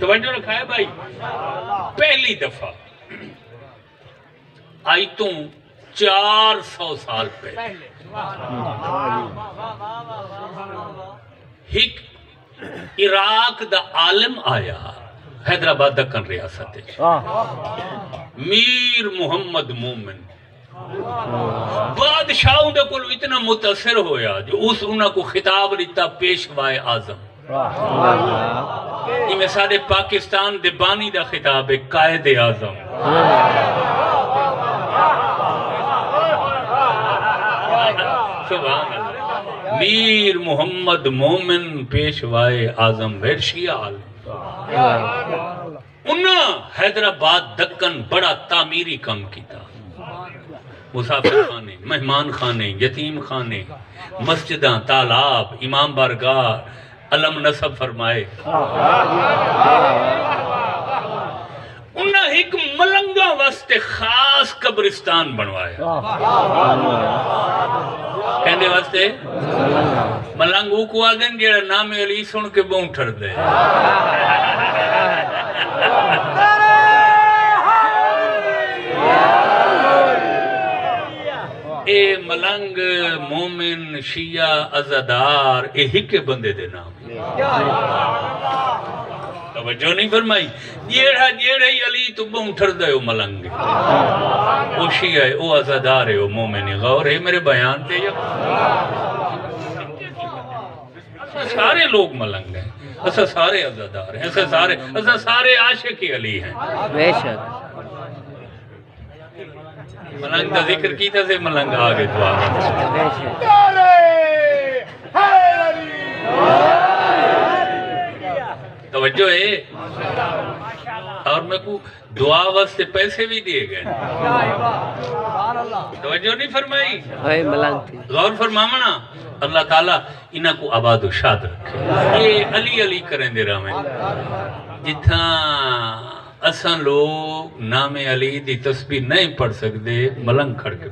A: توجہ رکھا ہے بھائی پہلی دفعہ آئی تو 400 سال پہلے ایک عراق دا عالم آیا حیدرآباد دکن ریاست میر محمد مومن بادشاہوں دے کل اتنا متاثر ہویا جو اس انہوں کو خطاب لیتا پیشوائے اعظم یہ میں سارے پاکستان دے بانی دا خطاب ہے قائد اعظم سبحان اللہ میر محمد مومن پیشوائے اعظم ورشی عالم انہاں حیدرآباد دکن بڑا تعمیری کم کیتا مسافر خانے مہمان خانے یتیم خانے مسجداں تالاب امام بارگاہ علم نصب فرمائے انہاں ایک ملنگا واسطے خاص قبرستان بنوایا کہنے واسطے ملنگ وہ کو آدھیں جیڑا نام علی سن کے بون ٹھر دے اے ملنگ مومن شیعہ عزادار اے ہکے بندے دے نام توجہ نہیں فرمائی جیڑا ہی علی تو بہن ٹھر دے ہو ملنگ او شیعہ ہے او عزادار ہے او مومن غور ہے میرے بیان تے سارے لوگ ملنگ ہیں ایسا سارے عزادار ہیں ایسا سارے عاشق علی ہیں
B: بے شک
A: ملنگ دا ذکر کیتا سے ملنگ آگے دعا
B: بے شک
A: توجہ ہے اور میں کو دعا واسطے پیسے بھی دیے گئے توجہ نہیں فرمائی
B: اوئے ملنگ تھی
A: غور فرمامنا اللہ تعالیٰ انہاں کو آباد و شاد رکھے یہ علی علی کریں دے رہا میں جتھاں اساں لوگ نام علی دی تسبیح نہیں پڑھ سکتے ملنگ کھڑ کے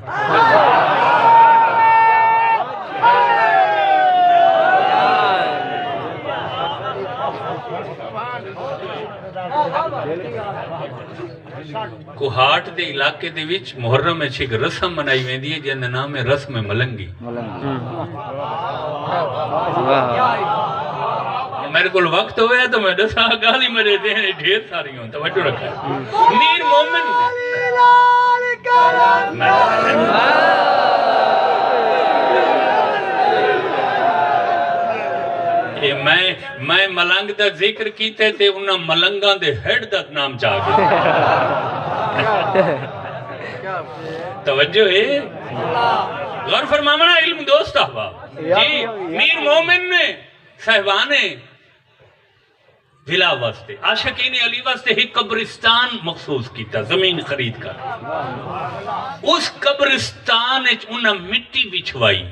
A: کوہاٹ دے علاقے دے وچ محرم میں چھک رسم منائی ویندی ہے جن نام ہے رسم ملنگی میرے کو وقت ہویا تو میں دسا گالی میرے دہنے ڈھیر ساری ہوں توجہ رکھا ہے میر مومن میں ملنگ دا ذکر کیتے تھے انہاں ملنگاں دے ہیڈ دا نام چاہ گئے توجہ ہے غور فرمامنا علم دوست احباب جی میر مومن نے صاحبانے بلا واسطے عاشقین علی واسطے ہی قبرستان مخصوص کیتا زمین خرید کر اس قبرستان انہاں مٹی بچھوائی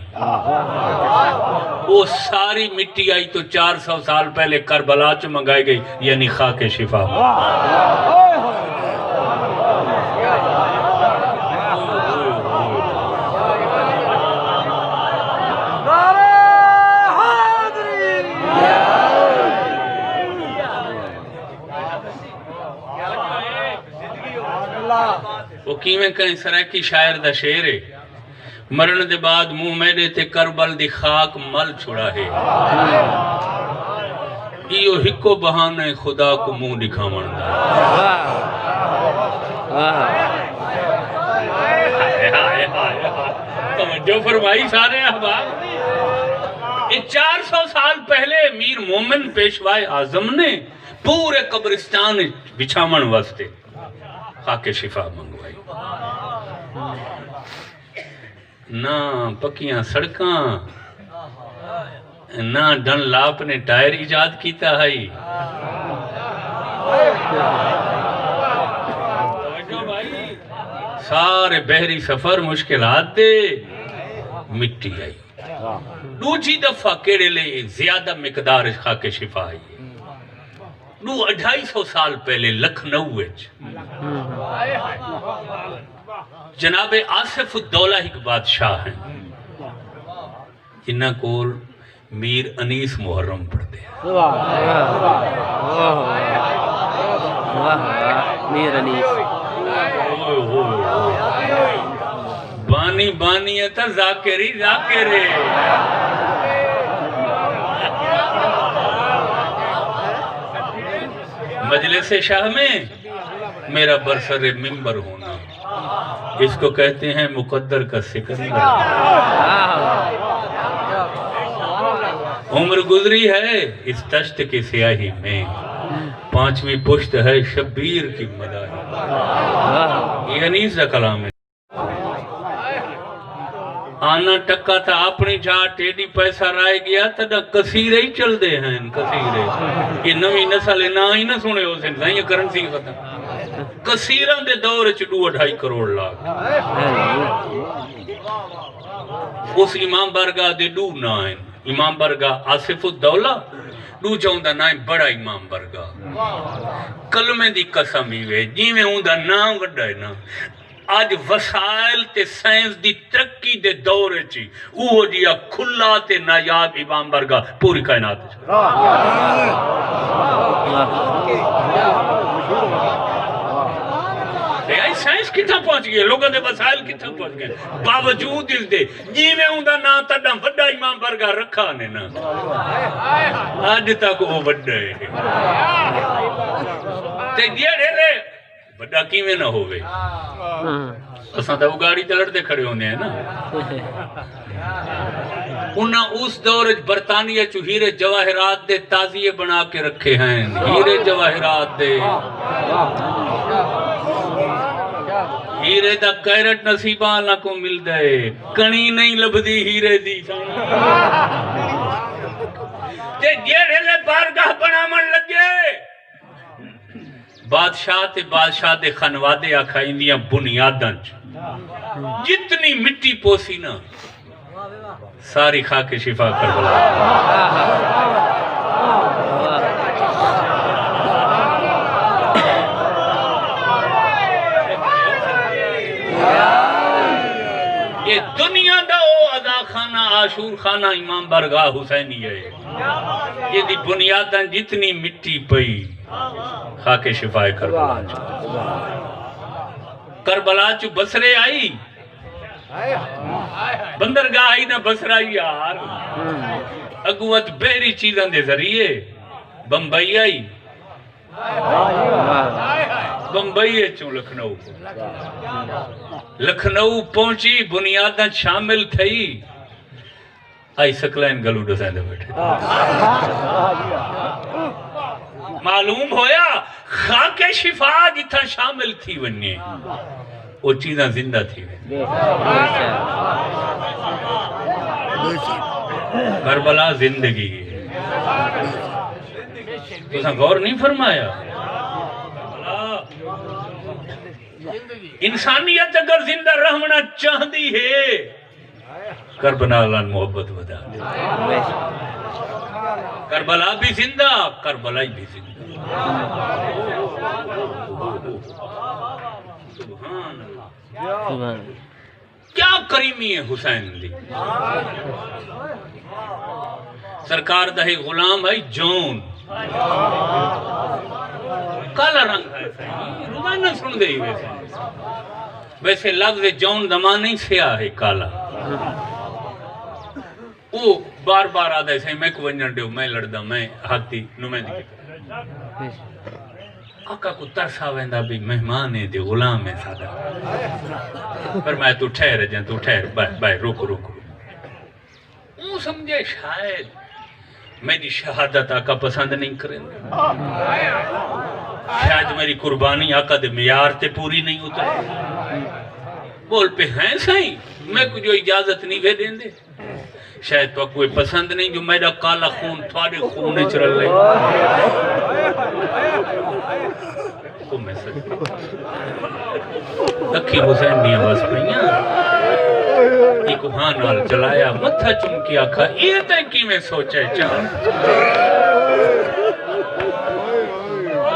A: وہ ساری مٹی آئی تو 400 سال پہلے کربلا چ منگائی گئی یعنی خاک شفا وہ کیویں کہیں سرائکی شاعر دا شعر ہے مرن دے بعد منہ میرے تے کربل دی خاک مل چھڑا ہے ایو ہکو بہانے خدا کو منہ دکھاون دا توجہ فرمائی سارے احباب یہ 400 سال پہلے میر مومن پیشوائے اعظم نے پورے قبرستان بچھاون واسطے خاک شفا منگوائی نہ پکیاں سڑکاں نہ ڈن لاپ نے ٹائر ایجاد کیتا ہے سارے بحری سفر مشکلات دے مٹی آئی دوجی دفعہ کیڑے لے زیادہ مقدار خاک شفا آئی 250 سال پہلے لکھنؤ وچ جناب آصف الدولہ ایک بادشاہ ہیں جنہاں کول میر انیس محرم پڑھتے ہیں.
B: میر انیس
A: بانی بانی ہے تا ذاکری ذاکرے. مجلس شاہ میں میرا برسر ممبر ہونا، اس کو کہتے ہیں مقدر کا سکندر. عمر گزری ہے اس تشت کی سیاہی میں، 5ویں پشت ہے شبیر کی مداحی. یہ انیس کا کلام ہے. آنا ٹکا تھا اپنی جا ٹیڈی پیسہ رائے گیا تا کثیرے ہی چل دے ہیں کثیرے. یہ نوی نسل نہ ہی نہ سنے ہو سن یہ کرنسی ختم. کثیران دے دور 2.5 کروڑ لاکھ. اس امام برگاہ دے ڈو نہ ہیں. امام برگاہ آصف الدولہ ڈو چاہوں نہ بڑا امام برگاہ. کلمے دی قسم ہی وے جی میں ہوں دا نام وڈا ہے نا. آج وسائل تے سائنس دی ترقی دے دور چی اوہ جیا کھلا تے نایاب امام برگاہ پوری کائنات چی. سائنس کتھا پہنچ گئے، لوگوں دے وسائل کتھا پہنچ گئے، باوجود اس دے جی میں ہوں دا نا تڑا وڈا امام برگاہ رکھا نے نا. آج تک وہ وڈا ہے تے جیڑے لے وڈا کیویں نہ ہوئے. اساں تے وہ گاڑی تے لڑتے کھڑے ہوندے ہیں نا. انہاں اس دور برطانیہ چو ہیرے جواہرات دے تازیے بنا کے رکھے ہیں. ہیرے جواہرات دے ہیرے دا کیرٹ نصیبہ نہ کو مل دے، کنی نہیں لبدی ہیرے دی. تے جیڑے لے بارگاہ بنا من لگے بادشاہ دے خانوادے آکھائندیاں بنیاداں جتنی مٹی پوسی نا ساری خاک شفا کربلا. یہ دنیا دا او عزا خانہ عاشور خانہ امام برگاہ حسینی ہے. یہ دی بنیاداں جتنی مٹی پئی خاک شفا کربلا. کربلا چو بسرے آئی بندرگاہ آئی نہ بسرہ یار. اگوت بہری چیزاں دے ذریعے بمبئی آئی، بمبئی چوں لکھنؤ پہنچی بنیاداں شامل تھئی. آئی سکلین گلو ڈسائیں دے بیٹھے. معلوم ہویا خاک شفا جتھا شامل تھی ونیے وہ چیزاں زندہ تھی. کربلا زندگی ہے. تو اساں غور نہیں فرمایا انسانیت اگر زندہ رہنا چاہتی ہے کربلا لان محبت ودا. کربلا بھی زندہ، کربلا بھی زندہ. سبحان اللہ. کیا کریمی ہے حسین دی. سرکار دہی غلام ہے جون کالا رنگ ہے. روزانہ سن دے ہی ویسے لفظ جون دمان نہیں سیاہ ہے کالا. وہ بار بار آدھا ہے میں کو ونجن دیو میں لڑدا میں ہاتھی نمائندگی کرتا. آقا کو ترسا ویندا بھی مہمان ہے دے غلام ہے سادہ. پر میں تو ٹھہر جائیں تو ٹھہر بھائی روک. وہ سمجھے شاید میری شہادت آقا پسند نہیں کریں. شاید میری قربانی آقا دے معیار تے پوری نہیں اتر. بول پہ ہیں سائیں میں کو جو اجازت نہیں بے دیں دے. شاید تو کوئی پسند نہیں جو میرا کالا خون تھوڑے خونے چرل لے. تو میں سکتا اکھی حسین نہیں آواز پہیاں ایک ہاں نال چلایا متھا چمکی آکھا یہ تے کی میں سوچے چاہاں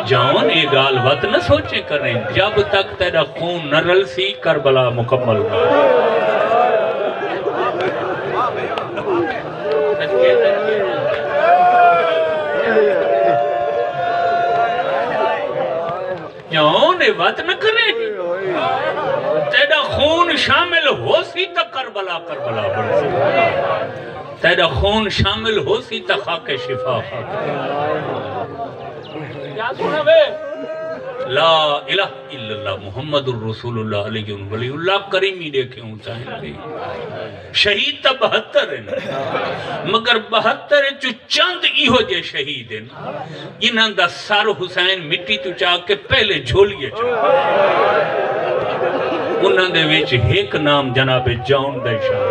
A: جان یہ گال وقت نہ سوچے کریں جب تک تیرا خون نہ رل سی کربلا مکمل ہو. وط نہ کرے تیرا خون شامل ہو سی تا کربلا کربلا بڑھ سی تیرا خون شامل ہو سی تا خاک شفا خاک کیا سنا بے لا الہ الا اللہ محمد الرسول اللہ علیہ ولی اللہ کریمی دیکھیں ہوں چاہیں گے شہید تا 72 ہیں مگر 72 چو چند ایہو جے شہید ہیں انہاں دا سر حسین مٹی تو چاہ کے پہلے جھولیے چاہ انہاں دے ویچ ایک نام جناب جون دے شاہ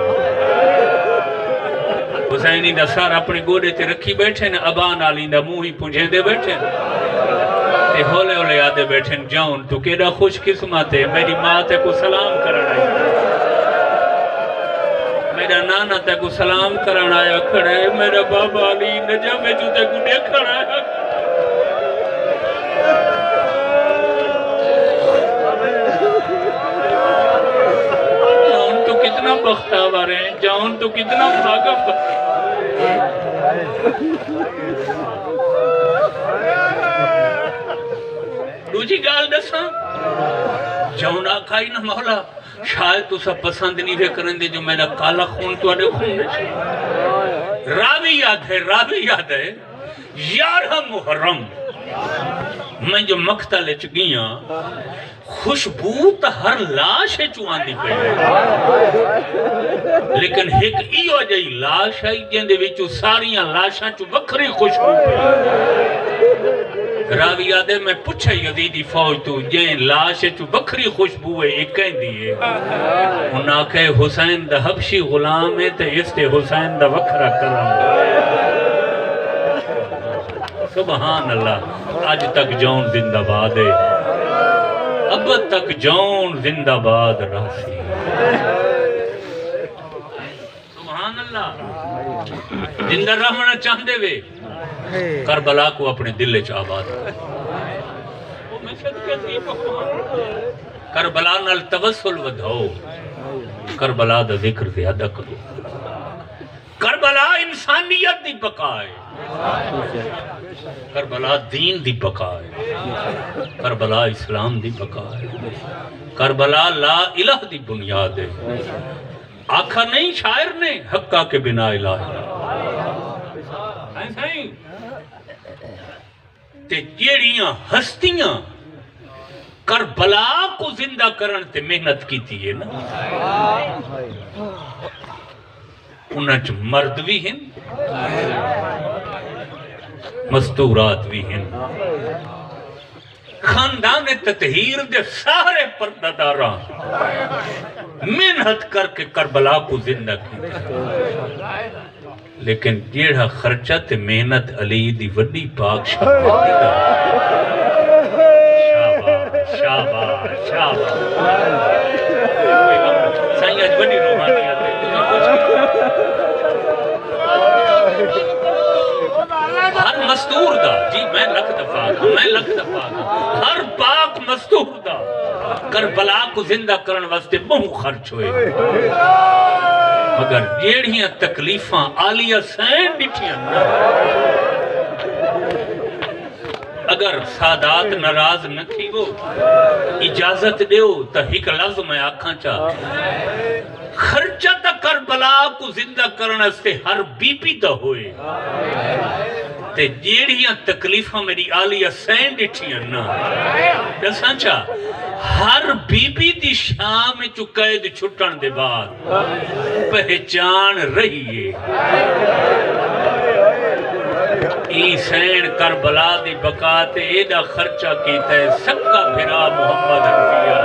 A: حسینی دا سر اپنے گوڑے تے رکھی بیٹھے نا ابان آلی دا موہی پنجھے دے بیٹھے تے ہولے ہولے آدھے بیٹھے جون تو کیڑا خوش قسمت ہے میری ماں تے کو سلام کرنا ہے میرا نانا تے کو سلام کرنا ہے کھڑے میرا بابا علی نجم میں جو تے کو دیکھنا ہے جون تو کتنا بختاور ہے جون تو کتنا بھاگا دوجی گال دساں جون آکھائی نا مولا شاید تو سب پسند نہیں کرن دے جو میرا کالا خون تو اڑے خون دے راوی یاد ہے 11 محرم میں جو مقتل چگیاں خوشبو تا ہر لاش چوان دی پہ لیکن ایک ایو جائی لاش ہے جن دے وچو ساریاں لاشاں چو وکھری خوشبو پہ راوی یادے میں پوچھا یزیدی فوج تو جن لاش چو وکھری خوشبو ہے ایک کہیں دیئے انہاں کہ حسین دا حبشی غلام ہے تے اس تے حسین دا وکھرا کرم سبحان اللہ آج تک جون زندہ باد ہے اب تک جون زندہ باد راسی سبحان اللہ زندہ رہنا چاہتے وے کربلا کو اپنے دل چ آباد کربلا نال توسل ودھاؤ کربلا دا ذکر زیادہ کرو کربلا انسانیت دی بقا ہے کربلا دین دی بقا ہے کربلا اسلام دی بقا ہے کربلا لا الہ دی بنیاد ہے آکھا نہیں شاعر نے حقہ کے بنا الہ ایسا ہی تے جیڑیاں ہستیاں کربلا کو زندہ کرن تے محنت کی تھی نا انہاں چ مرد بھی ہیں مستورات بھی ہیں خاندان تطہیر دے سارے پرداداراں محنت کر کے کربلا کو زندہ کی لیکن جیڑا خرچہ تے محنت علی دی وڈی پاک شاباش شاباش شاباش سائیں آج بڑی روحانیت ہے ہر مستور دا جی میں لکھ دفعہ ہر پاک مستور دا کربلا کو زندہ کرن واسطے بہت خرچ ہوئے مگر جیڑیاں تکلیفاں آلیہ سین ڈٹھیاں اگر سادات ناراض نہ تھی وہ اجازت دیو تا ہک لفظ میں آکھاں چاہ خرچہ تا کربلا کو زندہ کرنے سے ہر بی پی تا ہوئے تے جیڑیاں تکلیفاں میری آلیہ سین ڈٹھیاں نا دساں چاہ ہر بی بی دی شام چو قید چھٹن دے بعد پہچان رہی ہے ای سین کربلا دی بقاتے ایدہ خرچہ کیتا ہے سکا بھرا محمد حنفیہ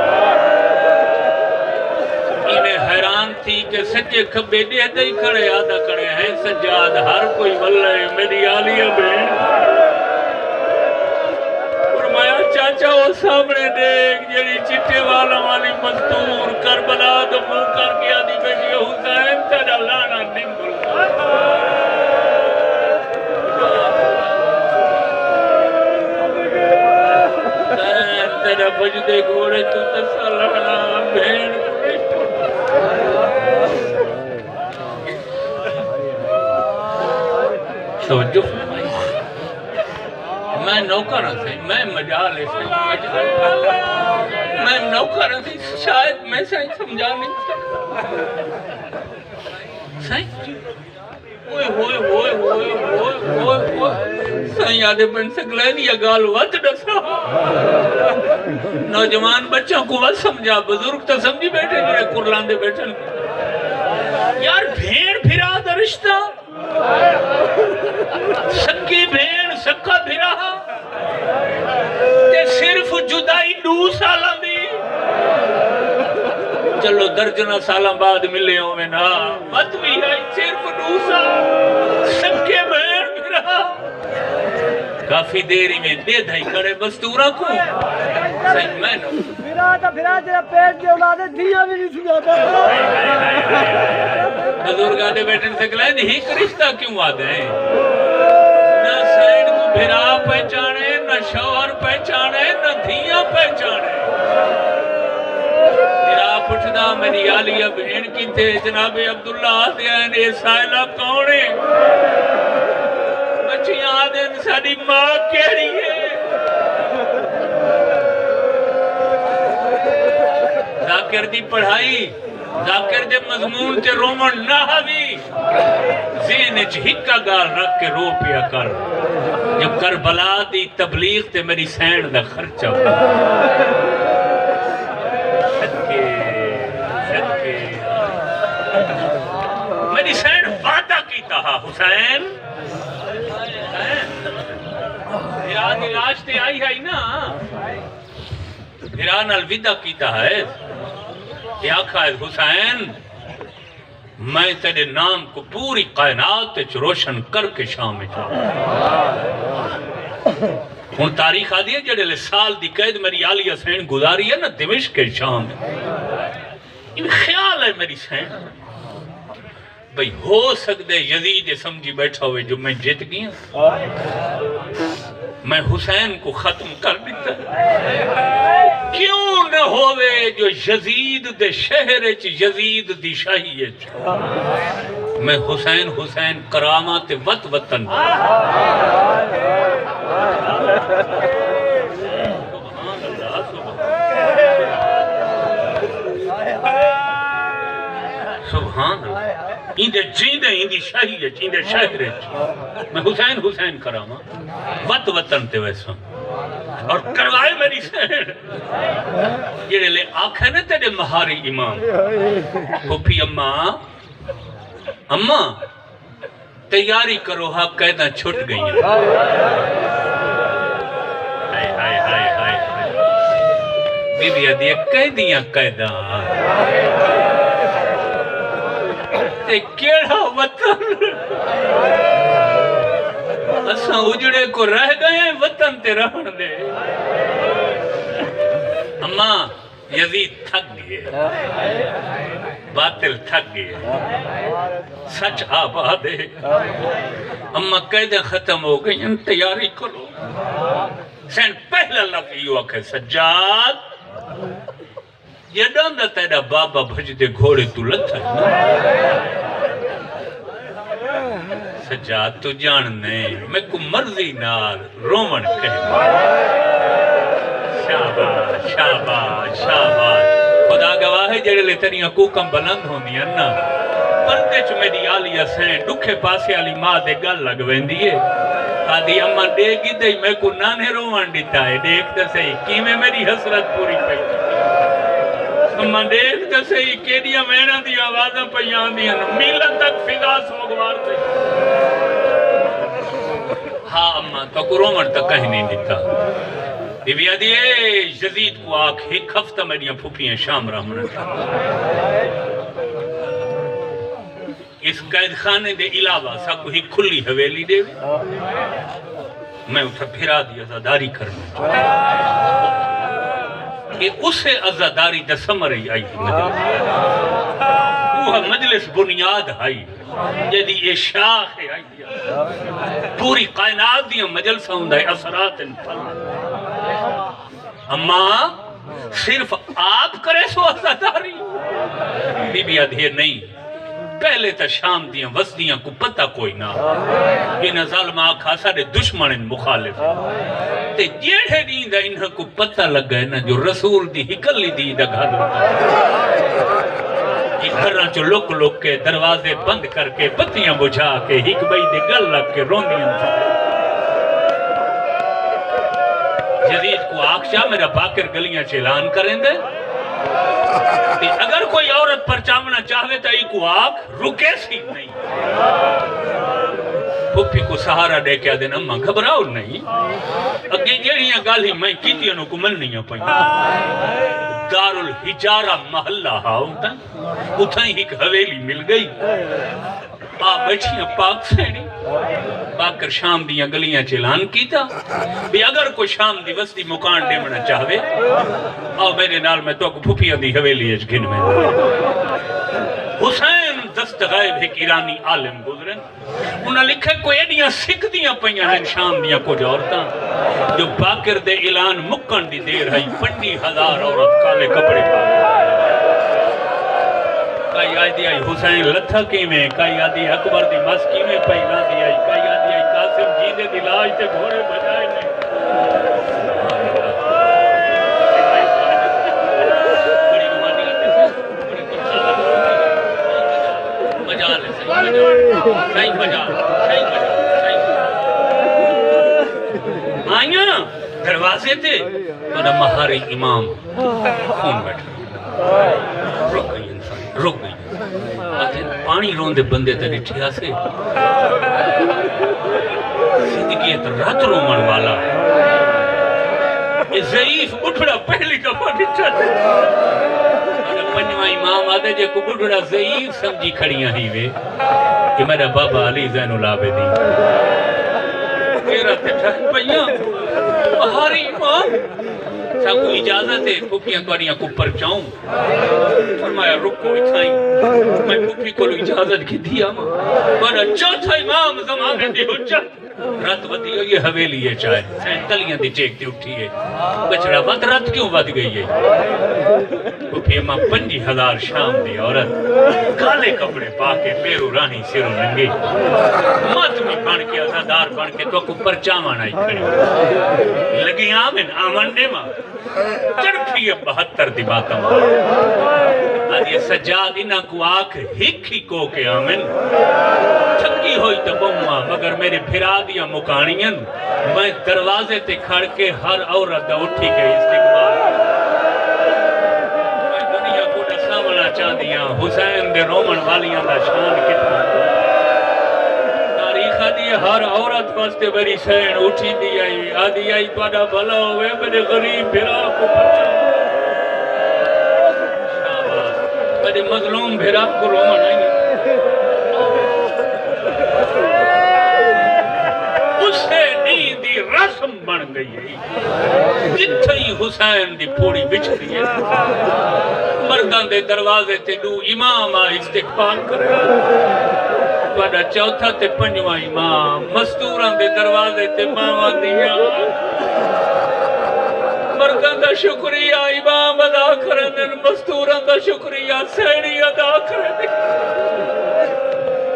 A: انہیں حیران تھی کہ سجے کھبے دے دے کھڑے آدھا کھڑے ہیں سجاد ہر کوئی واللہ میری آلیہ بین فرمایا چاچا وہ سامنے دیکھ جیڑی چٹے والا والی مستور کربلا تو منہ کر کے آدھی بیٹی حسین تیرا لانا نمبر تیرا بجدے گوڑے تو تسالنا بھین توجہ میں نوکر ہوں سی میں مجال ہے سی میں نوکر ہوں سی شاید میں سائیں سمجھا نہیں سائیں ہوئے ہوئے ہوئے ہوئے ہوئے ہوئے ہوئے سائیں یادے بن سکلے نہیں یہ گال وقت ڈسا نوجوان بچوں کو وقت سمجھا بزرگ تو سمجھی بیٹھے میرے کرلان دے بیٹھے یار بھیڑ بھیرا دا رشتہ سکی بھیڑ سکا بھیرا تے صرف جدائی 2 سالاں دی چلو درجنہ سالاں بعد ملے ہوں میں نا مت بھی ہے صرف 2 سال سکے بھیڑ بھیرا کافی دیری میں دے دھائی کڑے بستورہ کو صحیح میں نو
D: پھرا تیرا پیٹ کے اولادے دھیاں بھی نہیں سجاتا
A: بزرگاں دے بیٹھن سکلے نہیں کرشتہ کیوں آدھے ہیں نہ سین کو بھرا پہچانے نہ شوہر پہچانے نہ دھیاں پہچانے میرا پوچھدا میری عالیہ بہن کی تھے جناب عبداللہ آدھے ہیں یہ سائلہ کونے بچیاں آدھے ہیں ساری ماں کہڑی ہے ذاکر دی پڑھائی ذاکر دے مضمون تے رومن نہ ہوئی ذہن اچ ہکا گال رکھ کے رو پیا کر جب کربلا دی تبلیغ تے میری سین دا خرچہ صدقے میری سین وعدہ کیتا ہا حسین ایران علاج تے آئی ہے نا ایران الودہ کیتا ہے کہ آقا حسین میں تیرے نام کو پوری کائنات روشن کر کے شام میں جاؤں ان تاریخ آدھی ہے جڑے لے سال دی قید میری عالیہ سین گزاری ہے نا دمشق کے شام میں یہ خیال ہے میری سین بھئی ہو سکتے یزید سمجھی بیٹھا ہوئے جو میں جیت گیا میں حسین کو ختم کر دیتا کیوں نہ ہوئے جو یزید دے شہر چ یزید دی شاہی چ میں حسین حسین کرامات وط وطن سبحان اللہ اندے جیندے اندی شاہی ہے اندے شہر ہے میں حسین حسین کراما وط وطن تے ویسا اور کروائے میری سہر جیڑے لے آنکھیں نے تیرے مہاری امام پھوپی اماں تیاری کرو ہاں قیدہ چھٹ گئی ہیں ہائے ہائے ہائے ہائے بی بی ادھیے قیدیاں قیدہ تے کیڑا وطن اساں اجڑے کو رہ گئے ہیں وطن تے رہن دے اماں یزید تھک گئے باطل تھک گئے سچ آباد ہے اماں قیدیں ختم ہو گئی ہیں تیاری کرو سین پہلا لفظ یہ آکھے سجاد یہ ڈاندہ تیرا بابا بھج دے گھوڑے تو لتھا ہے سجاد تو جاننے میں کو مرضی نار رومن کہے شاباش شاباش شاباش خدا گواہ ہے جڑے لے تنی حقوقم بلند ہوں دی اننا پردے چ میری آلیہ سین دکھے پاسے علی ماں دے گل لگ ویندی ہے آدھی اماں دے گی دے میں کو نانے رومن دیتا ہے دیکھ دا صحیح کی میں میری حسرت پوری پہی اماں دیکھ دا صحیح کیڑیاں میرا دی آوازاں پیان دیاں میلہ تک فضا سوگوار سے ہاں اماں تو کو رومن تک کہیں نہیں دیتا بی بی آدھی اے یزید کو آکھ ایک ہفتہ میریاں پھوپیاں شام رحمن اس قید خانے دے علاوہ سا کو ہی کھلی حویلی دے میں اسے پھرا دی عزاداری کرنا کہ اسے عزاداری دا سمرہی آئی وہ مجلس بنیاد آئی جدی یہ شاخ آئی پوری کائنات دیا مجلسہ ہوندہ ہے اثرات انفل اماں صرف آپ کرے سو عزاداری بی بی ادھیر نہیں پہلے تا شام دیاں وسدیاں کو پتہ کوئی نہ انہاں ظالم آکھا سارے دشمن مخالف تے جیڑے دین دا انہاں کو پتہ لگا ہے نا جو رسول دی ہکلی دی دا گھر ہوتا یہ گھراں چو لک لک کے دروازے بند کر کے بتیاں بجھا کے ہک بئی دے گل لگ کے روندیاں جدید کو آخشا میرا باکر گلیاں چیلان کریں دے کہ اگر کوئی عورت پر چامنا چاہوے تا ایک کو آگ رکے سی نہیں پھپی کو سہارا دے کے آدھے اماں گھبراؤ نہیں اگے جیڑیاں گالی میں کیتی انہوں کو مل نہیں پائیں دار الحجارہ محلہ ہاؤں اتھائیں ایک حویلی مل گئی بیٹھیاں پاک سینی باکر شام دیاں گلیاں چیلان کیتا بھی اگر کوئی شام دی وستی مکان ڈیمنا چاہوے آؤ میرے نال میں تو پھپیاں دی حویلی اج گھن میں حسین دست غائب ایک ایرانی عالم گزرن انہاں لکھا کوئی ایڈیاں سکھ دیاں پہیاں ہیں شام دیاں کچھ عورتاں جو باکر دے اعلان مکن دی دیر ہے 50,000 عورت کالے کپڑے پا کئی آدھی آئی حسین لتھا کی میں کئی آدھی اکبر دی مسکی میں پہلا دی آئی کئی آدھی آئی قاسم جیدے دی لاج تے گھوڑے بجائے میں بڑی رومانی آتے سے بڑی کچھا بجا لے صحیح بجا آئیاں دروازے تھے تو مہاری امام خون بیٹھا رک گئی رک گئی پانی روندے بندے تے ڈٹھیا سے زندگی تو رات رومن والا یہ ضعیف اٹھڑا پہلی دفعہ ڈٹھا پنجواں امام آدھے جے کو اٹھڑا ضعیف سمجھی کھڑیاں ہی وے کہ میرا بابا علی زین العابدین تیرا تے ٹھک پئیاں بہاری امام سب کو اجازت ہے پھوپیاں توڑیاں کو پر جاؤں فرمایا رکو اتھائیں میں پھوپی کو اجازت کی دیا بڑا چوتھا امام زمانے دی حجت رات ودی ہوئی حویلی ہے چاہے سینتلیاں دی چیک دی اٹھی ہے بچڑا ود رات کیوں ود گئی ہے پھوپی امام 50,000 شام دی عورت کالے کپڑے پاکے پیرو راہی سیرو ننگی ماتمی بن کے ازادار بن کے تو کو پرچامان آئی کھڑی لگی آمن آمن نے ماں تڑپی 72 دی باتم آدھی سجاد انہاں کو آکھ ہی کو کے آمن تھکی ہوئی تبمہ مگر میرے پھرا دیا مکانین میں دروازے تے کھڑ کے ہر عورت اٹھی کے استقبال میں دنیا کو نسامنا چاہ دیا حسین دے رومن والیاں دا شان کتنا تاریخ دی ہر عورت واسطے بری سین اٹھی دی آئی آدھی آئی توڑا بھلا ہوئے میرے غریب بھرا کو پچھا شاباز میرے مظلوم بھرا کو رومن آئی اسے نیندی رسم بن گئی جتھائی حسین دی پوڑی بچ دی ہے مردان دے دروازے تے دو امام آئی استقبال کرے بڑا چوتھا تے پنجواں امام مستوران دے دروازے تے ماما دیا مردان دا شکریہ امام ادا کرنے مستوران دا شکریہ سینی ادا کرنے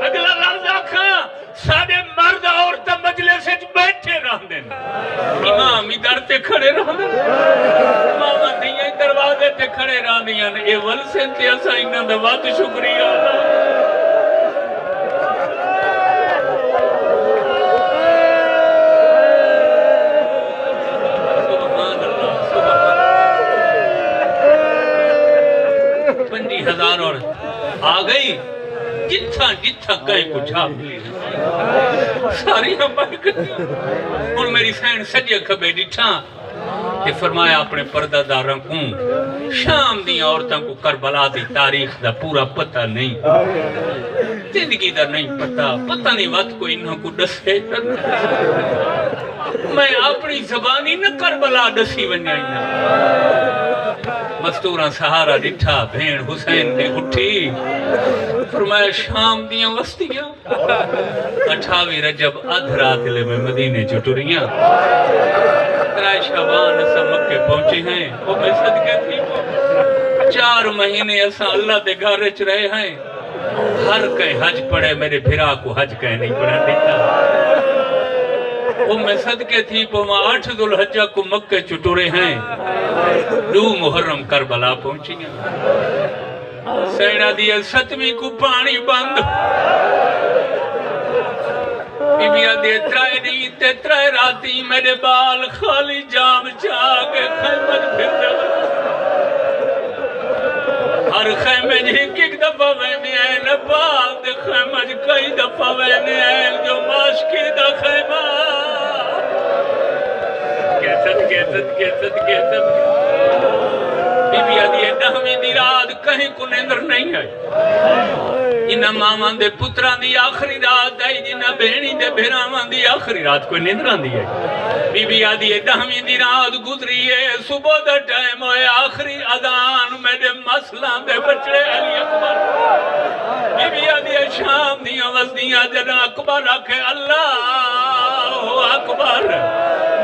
A: اگلا لفظ آکھا ساڑے مرد عورتہ مجلس بیٹھے رہن دیں امام ادھر تے کھڑے رہن دیں ماما دیاں دروازے تے کھڑے رہن دیں اے ولسن تے اسا انہاں دا وات شکریہ سبحان اللہ سبحان اللہ 50,000 عورت آ گئی جتھا کہیں کو جھاپ لی ساری ہم بائی کرتی اور میری سین سجے کھبے ڈٹھا کہ فرمایا اپنے پردہ داراں کو شام دی عورتوں کو کربلا دی تاریخ دا پورا پتہ نہیں زندگی دا نہیں پتہ نہیں وقت کو انہوں کو ڈسے میں اپنی زبانی نہ کربلا ڈسی ونیائی مستوراں سہارا ڈٹھا بھین حسین نے اٹھی فرمایا شام دیاں وستیاں 28 رجب ادھ رات لے میں مدینے چٹوریاں 13 شعبان اسا مکے پہنچے ہیں وہ میں صدقے تھی 4 مہینے اسا اللہ دے گھر چ رہے ہیں ہر کہیں حج پڑھے میرے بھرا کو حج کہیں نہیں پڑھا دیتا وہ میں صدقے تھی پو ماں 8 ذوالحجہ کو مکہ چٹورے ہیں 2 محرم کربلا پہنچی ہیں سیڑا دیا 7ویں کو پانی بند بی بی آدھے 3 دن تے 3 راتی میرے بال خالی جام چاہے خیمت پھر دے ہر خیمت ایک دفعہ وینے آئے نباد خیمت کئی دفعہ وینے آئے جو ماشکی دا خیمہ کیسد بی بی آدھی 10ویں دی رات کہیں کو نیندر نہیں آئی جنہ مامان دے پتران دی آخری رات آئی جنہ بہنی دے بھرامان دی آخری رات کوئی نیندران دی آئی بی بی آدھی 10ویں دی رات گزری ہے صبح دا ٹائم ہوئے آخری اذان میرے مسلان دے بچڑے علی اکبر بی بی آدھی شام دیاں وزدیاں جنہ اکبر رکھے اللہ اکبر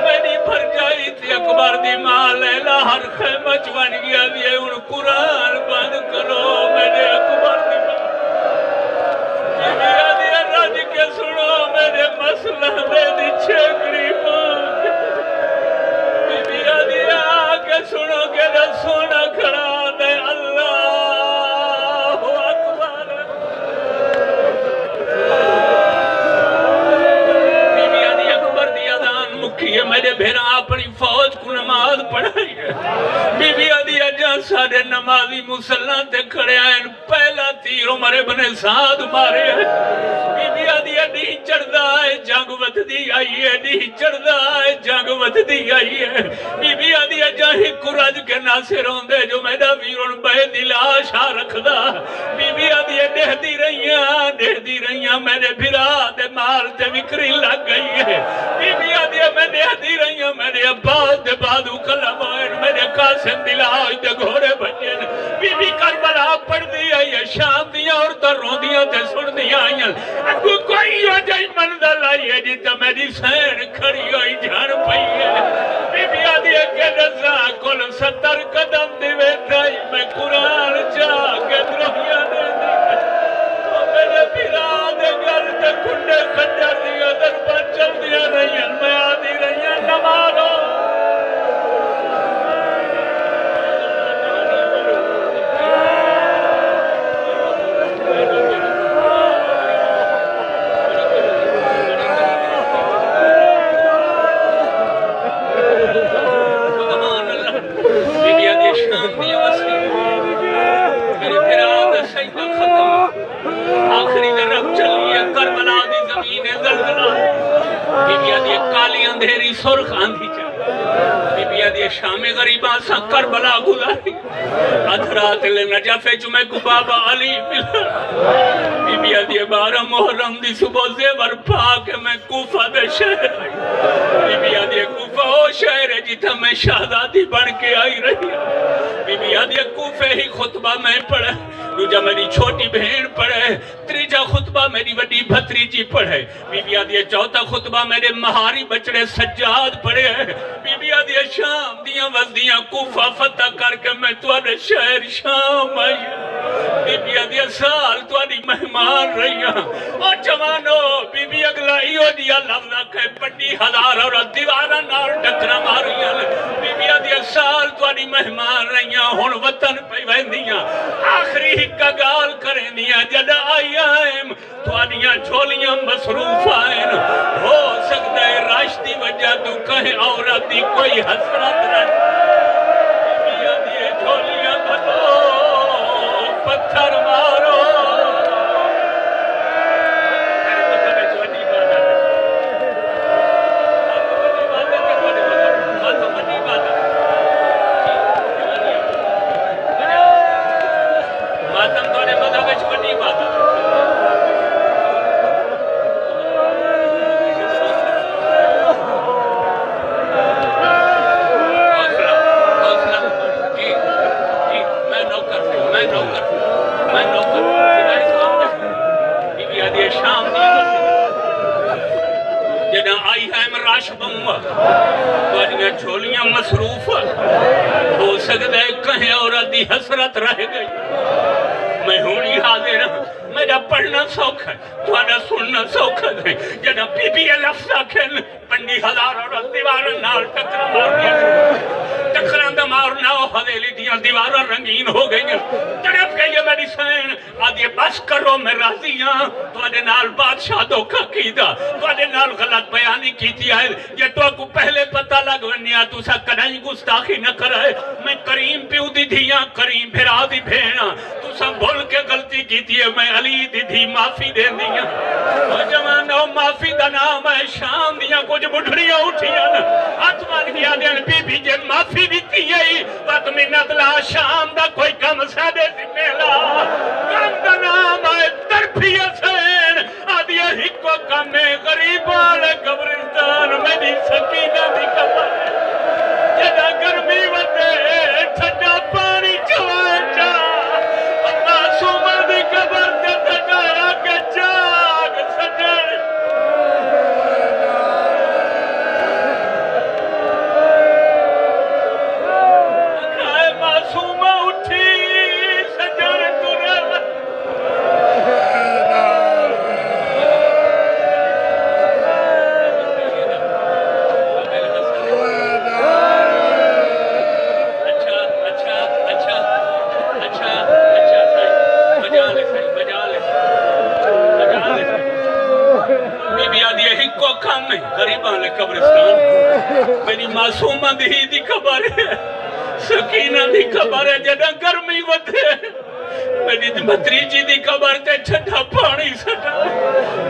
A: میری بھر جائی تھی اکبر دی ماں لیلہ ہر خیمت بن گیا دیئے ان قرآن بند کرو میرے اکبر دی ماں میرا دیا رج کے سنو میرے مسئلہ میری چھگری ماں میرا دیا کے سنو کہ رسولہ کھڑا دے اللہ اکبر میرا دیا اکبر دیا دان مکھی ہے میرے بھیرا اپنی فوج کو نماز پڑھائی ہے بی بی آدھیا جہاں سارے نمازی مسلح تے کھڑے آئیں پہلا تیر عمر ابن سعد مارے ہیں بی بی آدھیا نہیں چڑھدا ہے جنگ وت دی آئی ہے نہیں چڑھدا ہے جنگ وت دی آئی ہے بی بی آدھیا جہاں کورج کے ناصر ہوندے جو میرا ویرون بے دلاش آ رکھدا بی بی آدھیا دہ دی رہیاں میرے بھرا دے مال تے وکری لگ گئی ہے بی بی آدھیا میں دہ دی رہیاں میرے عباس دے بادو کلم ہوئے میرے قاسم دلاج دے گھوڑے بچن بی بی کربلا پڑھ دی آئی ہے شام دیا اور تر رو دیا تے سن دیا آئی ہیں اگو کوئی وجہ منزل آئی ہے جیتا میری سین کھڑی ہوئی جھان پئی ہے بی بی آدھی ہے کہ رضا کل 70 قدم دیوے تھائی میں قرآن چاہ کے دروہیاں دے دی تو میرے پیرا دے گر دے کنڈے خنجر دیا در پر چل دیا رہی ہیں میں آدھی رہی ہیں نمارو آخری درب چلی ہے کربلا دی زمین زلزلہ بی بی آدھی کالی اندھیری سرخ آندھی چلی بی بی آدھی شام غریباں سا کربلا گزاری ادھرات لے نجف چمے کو بابا علی ملا بی بی آدھی 12 محرم دی صبح زیور پاک میں کوفہ دے شہر آئی بی بی آدھی کوفہ او شہر ہے جیتا میں شہزادی بن کے آئی رہی بی بی آدھی کوفہ ہی خطبہ میں پڑھے دوجہ میری چھوٹی بہن پڑھے تریجہ خطبہ میری وڈی بھتریجی پڑھے بی بی آدھی چوتھا خطبہ میرے مہاری بچڑے سجاد پڑھے بی بی آدھی شام دیاں وزدیاں کوفہ فتح کر کے میں توڑے شہر شام آئی بی بی آدھی سال توڑی مہمان رہی اور جوانو بی بی اگلا ایو دیا لفظہ کہ پڑی ہزار اور دیوارہ نار ڈکرہ ماریاں بی بی آدھی سال توڑی مہمان رہی ہون وطن پہ ویندیاں آخری کا گال کریں دیا جدا آئی آئیم توانیاں چھولیاں مصروف آئین ہو سکتا ہے راشتی وجہ تو کہیں عورتی کوئی حسرت رہ بیا دیئے چھولیاں بھلو پتھر مارو چھولیاں مصروف ہو سکتا ہے کہیں عورت دی حسرت رہ گئی میں ہوں ہی حاضر ہوں میرا پڑھنا سوکھ ہے تھوڑا سننا سوکھ ہے جنا بی بی لفظ آکھن پنڈی ہزار اور دیوار نال ٹکرا مارنیا ٹکرا دا مارنا حویلی دیاں دیوار رنگین ہو گئی تڑپ گئی میری سین آدھی بس کرو میں راضی ہاں تھوڑے نال بادشاہ دھوکا کیتا تھوڑے نال غلط بیانی کیتی ہے یہ تو کو پہلے پتہ لگ ونیا تو سا کدائیں گستاخی نہ کرے میں کریم پیو دی دھیاں کریم بھرا دی بھینا تو سا بھول کے غلطی کیتی ہے میں علی دی دھی معافی دے دیا اور جوانو معافی دا نام ہے شام دیا کچھ بڑھڑیاں اٹھیاں ہاتھ مان گیا دین بی بی جے معافی دیتی ہے وقت منت لا شام دا کوئی کم سادے سی پہلا کم دا نام ہے ترفی حسین آدھی ہکو کم غریب والے قبرستان میں دی سکینہ دی قبر جدا گرمی وطے چھٹا پانی چوائے جا معصومہ دی قبر تے تھٹایا کے جاگ سجن کھائے معصومہ اٹھی سجن ترے غریبان لے قبرستان میری معصومہ دی خبر ہے سکینہ دی خبر ہے جدہ گرمی ودھے میری بھتریجی دی خبر تے چھٹا پانی سٹا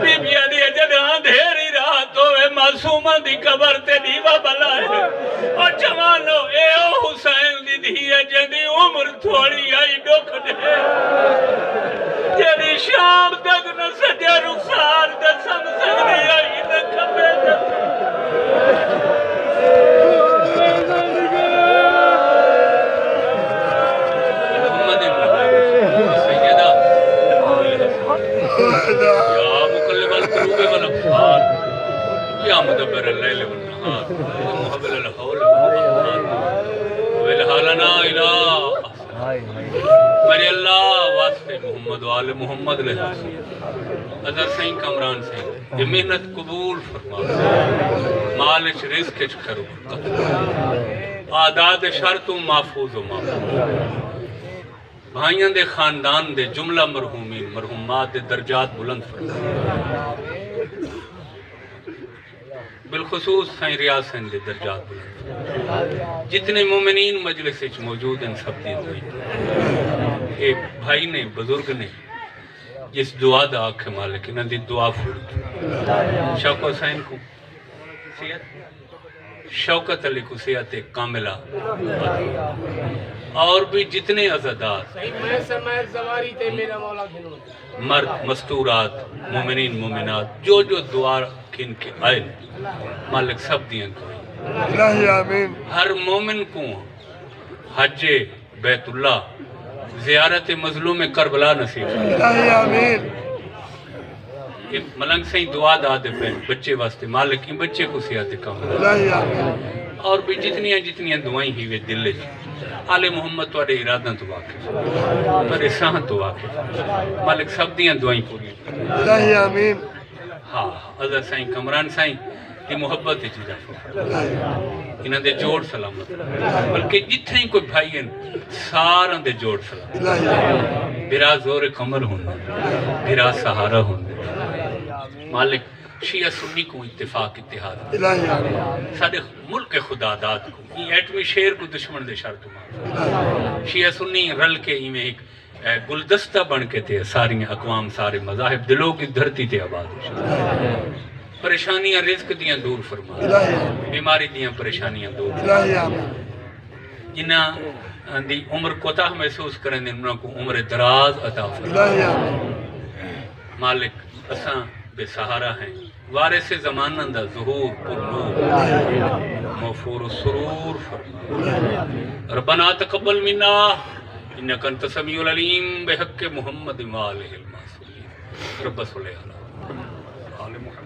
A: بی بی دی جدہ اندھیری رات ہوئے معصومہ دی خبر تے دیوا بلا ہے اور جوانو اے او حسین دی دی ہے جدی عمر تھوڑی آئی ڈوکھ دے جدی شام تک نہ سجے رخسار دے سمسک دی آئی نہ کھپے یا مقلب القلوب والابصار یا مدبر اللیل والنہار یا محبل الحول والابصار والحالنا الہ میرے اللہ واسطے محمد و آل محمد لے حضر سین کمران سین یہ محنت قبول فرما مالش رزقش کرو آداد شرط و محفوظ و محفوظ بھائیاں دے خاندان دے جملہ مرحومین مرحومات دے درجات بلند فرما بالخصوص سائیں ریاض سین دے درجات بلند فرما جتنے مومنین مجلس اچ موجود ہیں سب دین دوئی ایک بھائی نے بزرگ نے جس دعا دا آکھے مالک انہاں دی دعا فرد شوق حسین کو شوکت علی کو صحت کاملہ اور بھی جتنے عزدار مرد مستورات مومنین مومنات جو دعا کن کے آئے مالک سب دیاں کوئی ہر مومن کو حج بیت اللہ زیارت مظلوم کربلا نصیب ملنگ سے ہی دعا دا دے پہن بچے واسطے مالک ان بچے کو صحت کاملہ اور بھی جتنیاں دعائیں ہی وہ دل جی آل محمد توڑے ارادہ تو واقف توڑے ساں تو واقف مالک سب دیاں دعائیں پوری ہاں حضرت سائیں کمران سائیں دی محبت ہے چیزا انہاں دے جوڑ سلامت بلکہ جتنے ہی کوئی بھائی ہیں سارا دے جوڑ سلامت برا زور کمر ہونا برا سہارا ہونا مالک شیعہ سنی کو اتفاق اتحاد سارے ملک خدا داد کو یہ ایٹمی شیر کو دشمن دے شرط مار شیعہ سنی رل کے ہی میں ایک گلدستہ بن کے تھے ساری اقوام سارے مذاہب دلوں کی دھرتی تھے آباد پریشانیاں رزق دیاں دور فرما بیماری دیاں پریشانیاں دور فرما جنہاں دی عمر کوتاہ محسوس کریں دیں انہوں کو عمر دراز عطا فرما مالک اساں بے سہارا ہیں وارث زمانہ دا ظہور پر نور موفور و سرور فرما ربنا تقبل منا انکا انت سمیع العلیم بحق محمد وآلہ المعصومین رب صلی اللہ علیہ وآلہ محمد